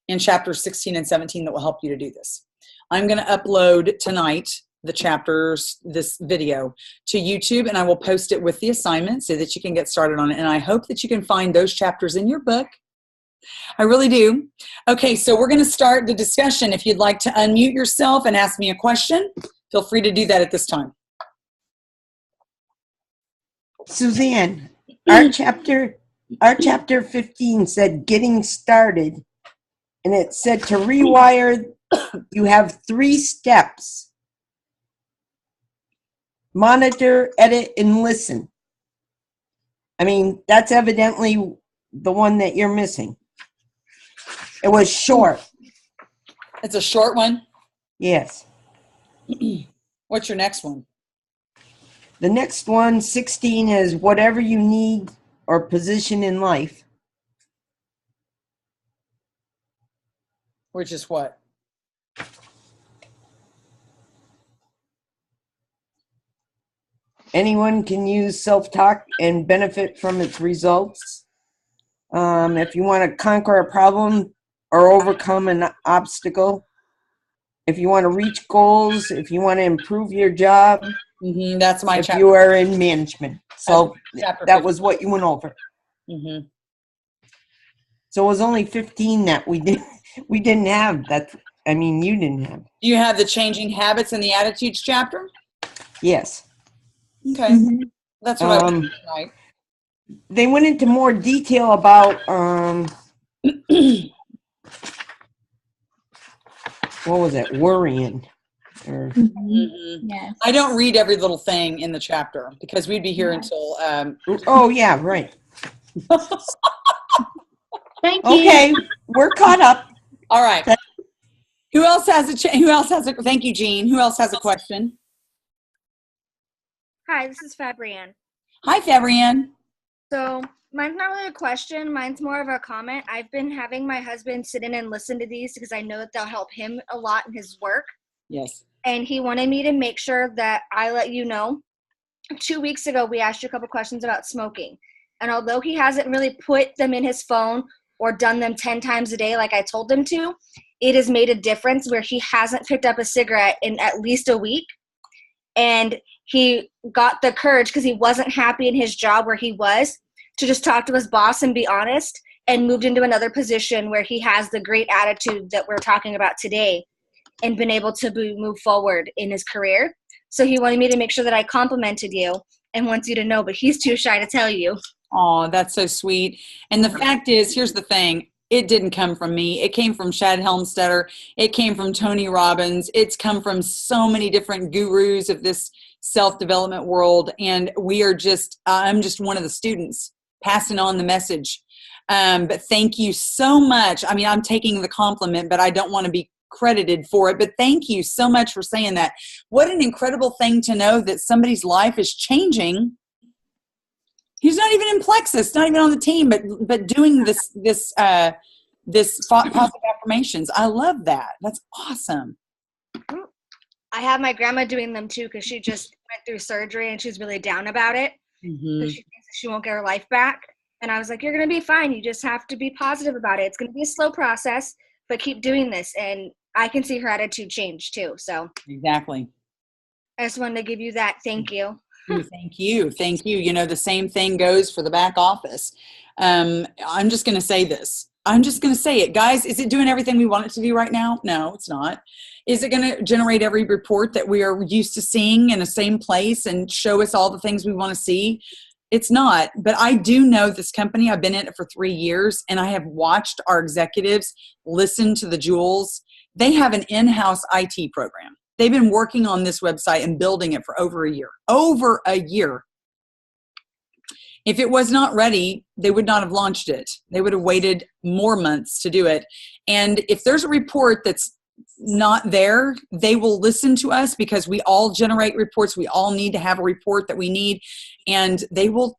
in chapters 16 and 17 that will help you to do this. I'm going to upload tonight the chapters, this video, to YouTube, and I will post it with the assignment so that you can get started on it. And I hope that you can find those chapters in your book. I really do. Okay, so we're going to start the discussion. If you'd like to unmute yourself and ask me a question, feel free to do that at this time. Suzanne, our chapter 15 said getting started, and it said to rewire, you have 3 steps. Monitor, edit, and listen. I mean, that's evidently the one that you're missing. It was short. It's a short one? Yes. What's your next one? The next one, 16, is whatever you need or position in life. Which is what? Anyone can use self-talk and benefit from its results. If you want to conquer a problem or overcome an obstacle, if you want to reach goals, if you want to improve your job, that's my chapter. If you are in management. So that was what you went over. Mm-hmm. So it was only 15 that we didn't have. That, I mean, you didn't have. Do you have the changing habits and the attitudes chapter? Yes. Okay. Mm-hmm. That's what I was tonight. They went into more detail about what was it? Worrying. Or, Yes. I don't read every little thing in the chapter because we'd be here until oh yeah, right. Thank you. Okay, we're caught up. All right. Who else has a thank you, Jean. Who else has a question? Hi, this is Fabrienne. Hi, Fabrienne. So mine's not really a question. Mine's more of a comment. I've been having my husband sit in and listen to these because I know that they'll help him a lot in his work. Yes. And he wanted me to make sure that I let you know. 2 weeks ago, we asked you a couple questions about smoking. And although he hasn't really put them in his phone or done them 10 times a day like I told him to, it has made a difference where he hasn't picked up a cigarette in at least a week. And he got the courage because he wasn't happy in his job where he was to just talk to his boss and be honest, and moved into another position where he has the great attitude that we're talking about today. and been able to move forward in his career. So he wanted me to make sure that I complimented you and wants you to know, but he's too shy to tell you. Oh, that's so sweet. And the fact is, here's the thing. It didn't come from me. It came from Shad Helmstetter. It came from Tony Robbins. It's come from so many different gurus of this self-development world. And we are just, I'm just one of the students passing on the message. But thank you so much. I mean, I'm taking the compliment, but I don't want to be credited for it. But thank you so much for saying that. What an incredible thing to know that somebody's life is changing. He's not even in Plexus, not even on the team, but doing this positive affirmations. I love that. That's awesome. I have my grandma doing them too because she just went through surgery and she's really down about it. Mm-hmm. She thinks she won't get her life back. And I was like, you're going to be fine. You just have to be positive about it. It's going to be a slow process, but keep doing this. And I can see her attitude change too. So exactly. I just wanted to give you that. Thank you. Thank you. Thank you. You know, the same thing goes for the back office. I'm just going to say this. I'm just going to say it. Guys, is it doing everything we want it to do right now? No, it's not. Is it going to generate every report that we are used to seeing in the same place and show us all the things we want to see? It's not. But I do know this company. I've been in it for 3 years, and I have watched our executives listen to the jewels. They have an in-house IT program. They've been working on this website and building it for over a year. Over a year. If it was not ready, they would not have launched it. They would have waited more months to do it. And if there's a report that's not there, they will listen to us because we all generate reports. We all need to have a report that we need, and they will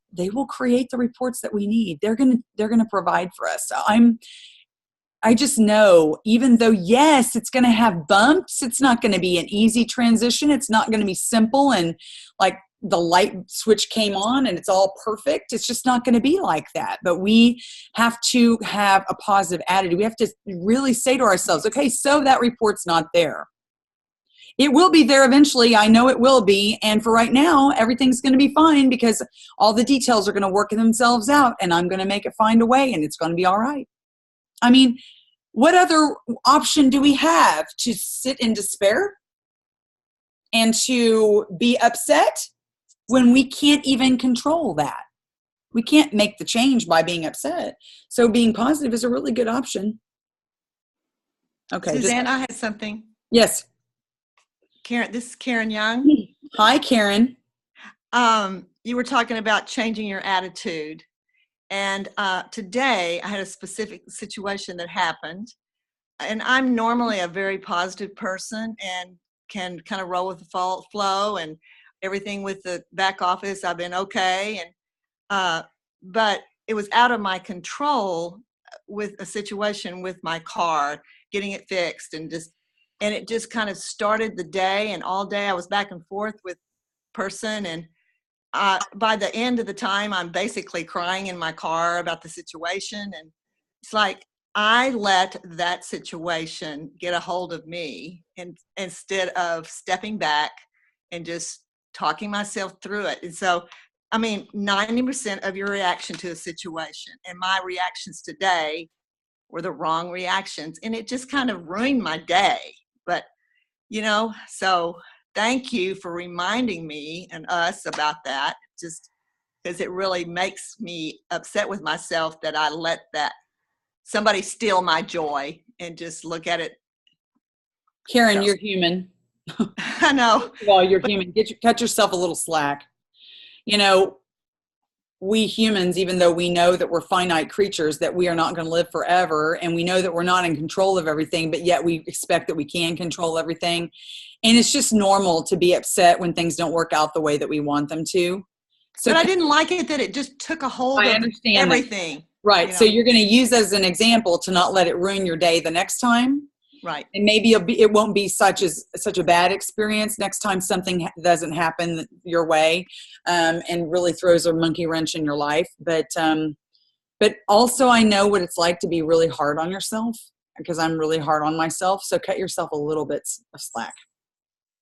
create the reports that we need. They're gonna provide for us. So I just know, even though, yes, it's going to have bumps, it's not going to be an easy transition. It's not going to be simple and like the light switch came on and it's all perfect. It's just not going to be like that. But we have to have a positive attitude. We have to really say to ourselves, okay, so that report's not there. It will be there eventually. I know it will be. And for right now, everything's going to be fine because all the details are going to work themselves out and I'm going to find a way and it's going to be all right. I mean, what other option do we have? To sit in despair and to be upset when we can't even control that? We can't make the change by being upset. So being positive is a really good option. Okay. Suzanne, I had something. Yes. Karen, this is Karen Young. Hi, Karen. You were talking about changing your attitude. And today I had a specific situation that happened, and I'm normally a very positive person and can kind of roll with the flow and everything with the back office. I've been okay. And, but it was out of my control with a situation with my car, getting it fixed and it just kind of started the day, and all day I was back and forth with person, and by the end of the time, I'm basically crying in my car about the situation. And it's like I let that situation get a hold of me, and instead of stepping back and just talking myself through it. And so, I mean, 90% of your reaction to a situation, and my reactions today were the wrong reactions. And it just kind of ruined my day. But, you know, so thank you for reminding me and us about that, just because it really makes me upset with myself that I let that somebody steal my joy and just look at it. Karen, So. You're human. I know. Well, you're human. Cut yourself a little slack. You know, we humans, even though we know that we're finite creatures, that we are not going to live forever, and we know that we're not in control of everything, but yet we expect that we can control everything. And it's just normal to be upset when things don't work out the way that we want them to. So, but I didn't like it that it just took a hold of everything. That. Right. You know? So you're going to use that as an example to not let it ruin your day the next time. Right. And maybe it won't be such a bad experience next time something doesn't happen your way, and really throws a monkey wrench in your life. But also I know what it's like to be really hard on yourself, because I'm really hard on myself. So cut yourself a little bit of slack.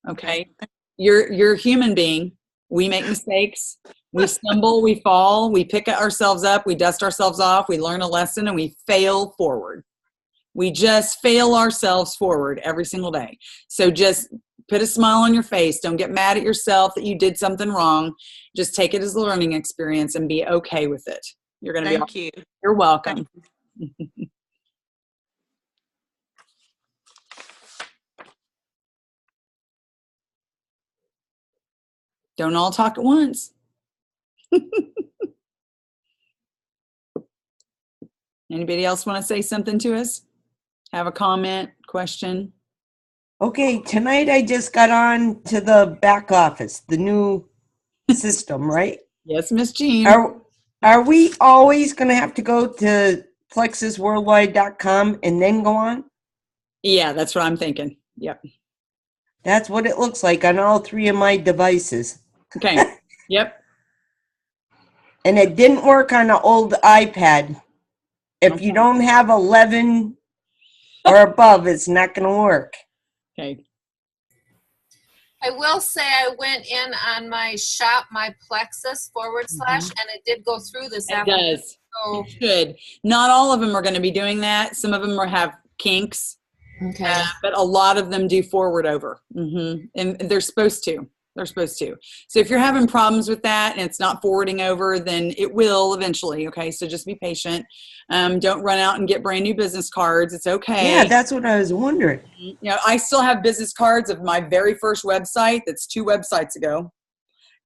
Okay. You're a human being. We make mistakes. We stumble, we fall, we pick ourselves up, we dust ourselves off, we learn a lesson, and we fail forward. We just fail ourselves forward every single day. So just put a smile on your face. Don't get mad at yourself that you did something wrong. Just take it as a learning experience and be okay with it. You're going to be. Thank you. You're welcome. Don't all talk at once. Anybody else want to say something to us? Have a comment, question? Okay, tonight I just got on to the back office, the new system, right? Yes, Miss Jean. Are we always going to have to go to plexusworldwide.com and then go on? Yeah, that's what I'm thinking. Yep. That's what it looks like on all 3 of my devices. Okay. Yep. And it didn't work on the old iPad. If you don't have 11 or above, it's not going to work. Okay. I will say I went in on my shop, my Plexus / and it did go through this afternoon. It does. So, It should. Not all of them are going to be doing that. Some of them have kinks, okay. but a lot of them do forward over. And they're supposed to. They're supposed to. So if you're having problems with that and it's not forwarding over, then it will eventually. Okay. So just be patient. Don't run out and get brand new business cards. It's okay. Yeah, that's what I was wondering. You know, I still have business cards of my very first website. That's 2 websites ago.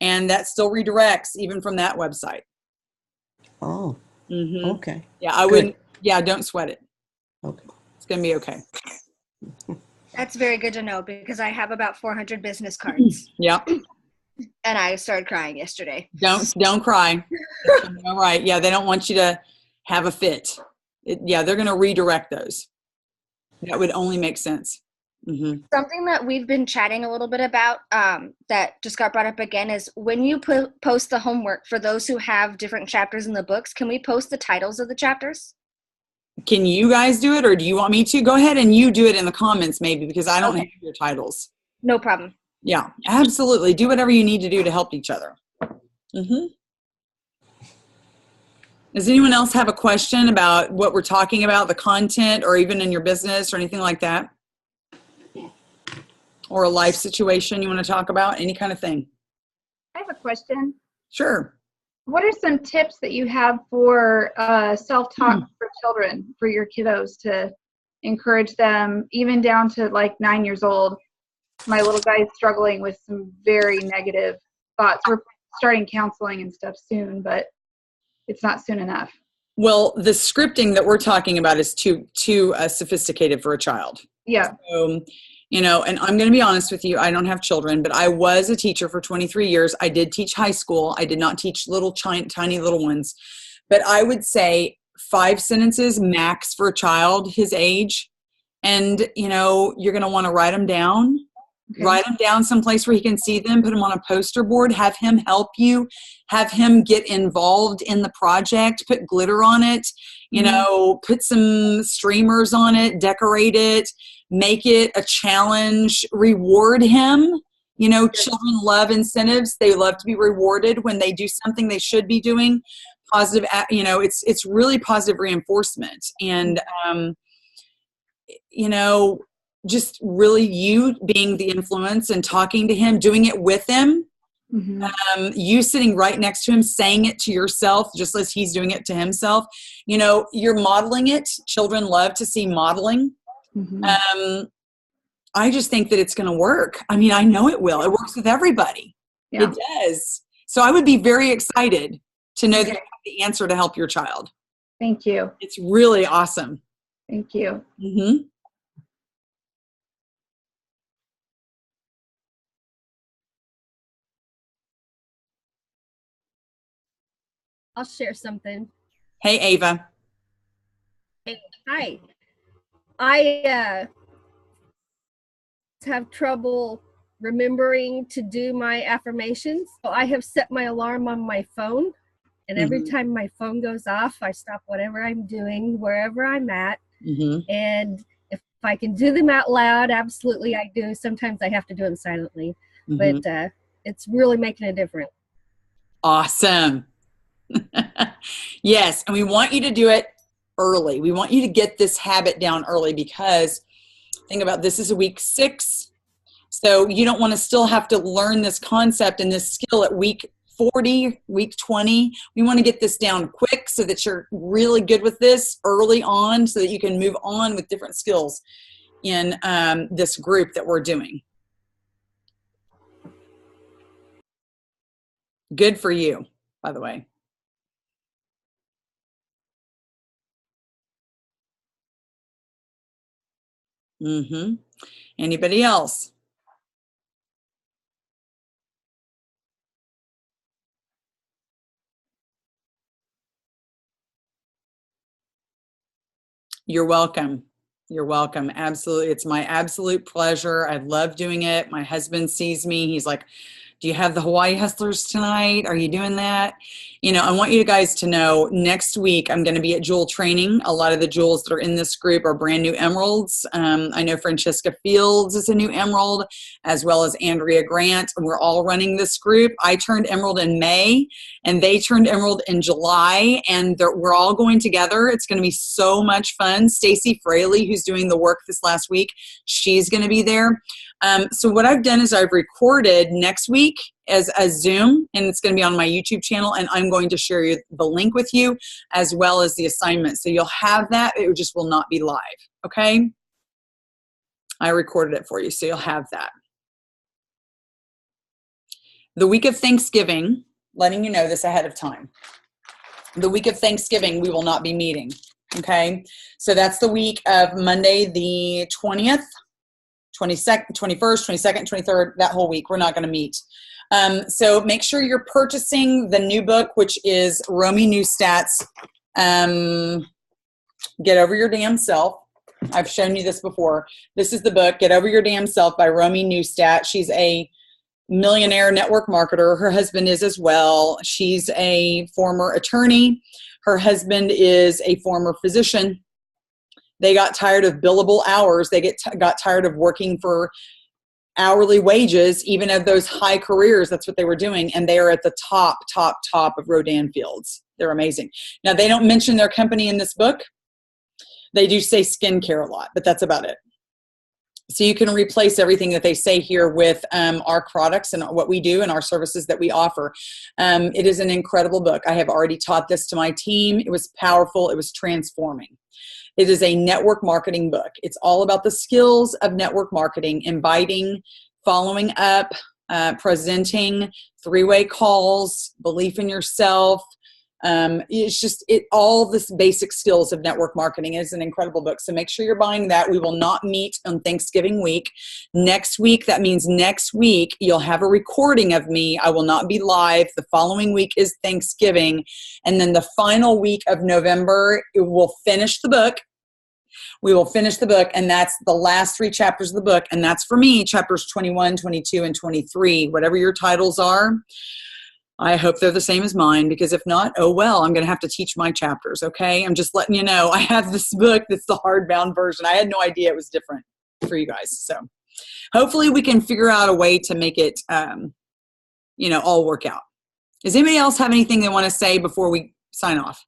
And that still redirects even from that website. Oh, okay. Yeah, I wouldn't. Yeah, don't sweat it. Okay. It's going to be okay. That's very good to know because I have about 400 business cards. Yeah. And I started crying yesterday. Don't cry. All right. Yeah, they don't want you to have a fit. They're going to redirect those. That would only make sense. Something that we've been chatting a little bit about that just got brought up again is when you post the homework for those who have different chapters in the books, can we post the titles of the chapters? Can you guys do it or do you want me to? Go ahead and you do it in the comments maybe because I don't have your titles. No problem. Yeah, absolutely. Do whatever you need to do to help each other. Does anyone else have a question about what we're talking about, the content, or even in your business or anything like that? Or a life situation you want to talk about? Any kind of thing? I have a question. Sure. What are some tips that you have for self-talk for children, for your kiddos to encourage them, even down to like 9 years old? My little guy is struggling with some very negative thoughts. We're starting counseling and stuff soon, but it's not soon enough. Well, the scripting that we're talking about is too sophisticated for a child. Yeah. So, and I'm going to be honest with you, I don't have children, but I was a teacher for 23 years. I did teach high school. I did not teach tiny little ones, but I would say 5 sentences max for a child his age. And, you're going to want to write them down. Okay. Write them down someplace where he can see them, put them on a poster board, have him help you, have him get involved in the project, put glitter on it, put some streamers on it, decorate it, make it a challenge, reward him. Children love incentives. They love to be rewarded when they do something they should be doing. Positive, it's really positive reinforcement. And, just really you being the influence and talking to him, doing it with him, you sitting right next to him, saying it to yourself, just as he's doing it to himself. You're modeling it. Children love to see modeling. I just think that it's going to work. I mean, I know it will. It works with everybody. Yeah. It does. So I would be very excited to know that you have the answer to help your child. Thank you. It's really awesome. Thank you. I'll share something. Hey, Ava. Hey, hi. I have trouble remembering to do my affirmations. So I have set my alarm on my phone, and every time my phone goes off, I stop whatever I'm doing, wherever I'm at. And if I can do them out loud, absolutely I do. Sometimes I have to do them silently, but it's really making a difference. Awesome. Yes, and we want you to do it early. We want you to get this habit down early, because think about this is a week 6. So you don't want to still have to learn this concept and this skill at week 40, week 20. We want to get this down quick so that you're really good with this early on, so that you can move on with different skills in this group that we're doing. Good for you, by the way. Anybody else? You're welcome. You're welcome. Absolutely. It's my absolute pleasure. I love doing it. My husband sees me. He's like, do you have the Hawaii Hustlers tonight? Are you doing that? You know, I want you guys to know next week I'm going to be at Jewel Training. A lot of the jewels that are in this group are brand new emeralds. I know Francesca Fields is a new emerald, as well as Andrea Grant. We're all running this group. I turned emerald in May, and they turned emerald in July, and we're all going together. It's going to be so much fun. Stacy Fraley, who's doing the work this last week, she's going to be there. So what I've done is I've recorded next week as a Zoom, and it's going to be on my YouTube channel, and I'm going to share the link with you as well as the assignment. So you'll have that. It just will not be live. Okay? I recorded it for you, so you'll have that. The week of Thanksgiving, letting you know this ahead of time. The week of Thanksgiving, we will not be meeting. Okay? So that's the week of Monday the 20th. 22nd, 21st, 22nd, 23rd, that whole week, we're not going to meet. So make sure you're purchasing the new book, which is Romy Neustat's Get Over Your Damn Self. I've shown you this before. This is the book, Get Over Your Damn Self by Romy Neustat. She's a millionaire network marketer. Her husband is as well. She's a former attorney. Her husband is a former physician. They got tired of billable hours. They got tired of working for hourly wages, even of those high careers. That's what they were doing. And they are at the top of Rodan Fields. They're amazing. Now, they don't mention their company in this book. They do say skincare a lot, but that's about it. So you can replace everything that they say here with our products and what we do and our services that we offer. It is an incredible book. I have already taught this to my team. It was powerful. It was transforming. It is a network marketing book. It's all about the skills of network marketing, inviting, following up, presenting, 3-way calls, belief in yourself. It's just all this basic skills of network marketing. Is an incredible book. So make sure you're buying that. We will not meet on Thanksgiving week. Next week, that means next week, you'll have a recording of me. I will not be live. The following week is Thanksgiving. And then the final week of November, we'll finish the book. We will finish the book, and that's the last 3 chapters of the book. And that's for me, chapters 21, 22, and 23. Whatever your titles are, I hope they're the same as mine, because if not, oh well, I'm going to have to teach my chapters, okay? I'm just letting you know. I have this book that's the hardbound version. I had no idea it was different for you guys. So hopefully we can figure out a way to make it, all work out. Does anybody else have anything they want to say before we sign off?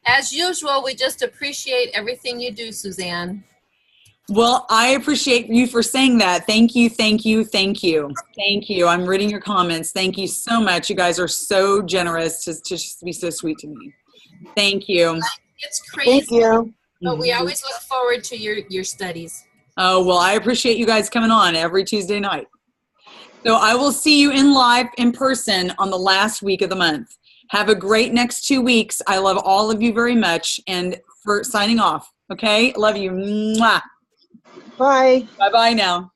As usual, we just appreciate everything you do, Suzanne. Well, I appreciate you for saying that. Thank you, thank you, thank you. Thank you. I'm reading your comments. Thank you so much. You guys are so generous to just be so sweet to me. Thank you. It's crazy. Thank you. But we always look forward to your studies. Oh, well, I appreciate you guys coming on every Tuesday night. So I will see you in person on the last week of the month. Have a great next 2 weeks. I love all of you very much. And for signing off, okay? Love you. Mwah. Bye. Bye-bye now.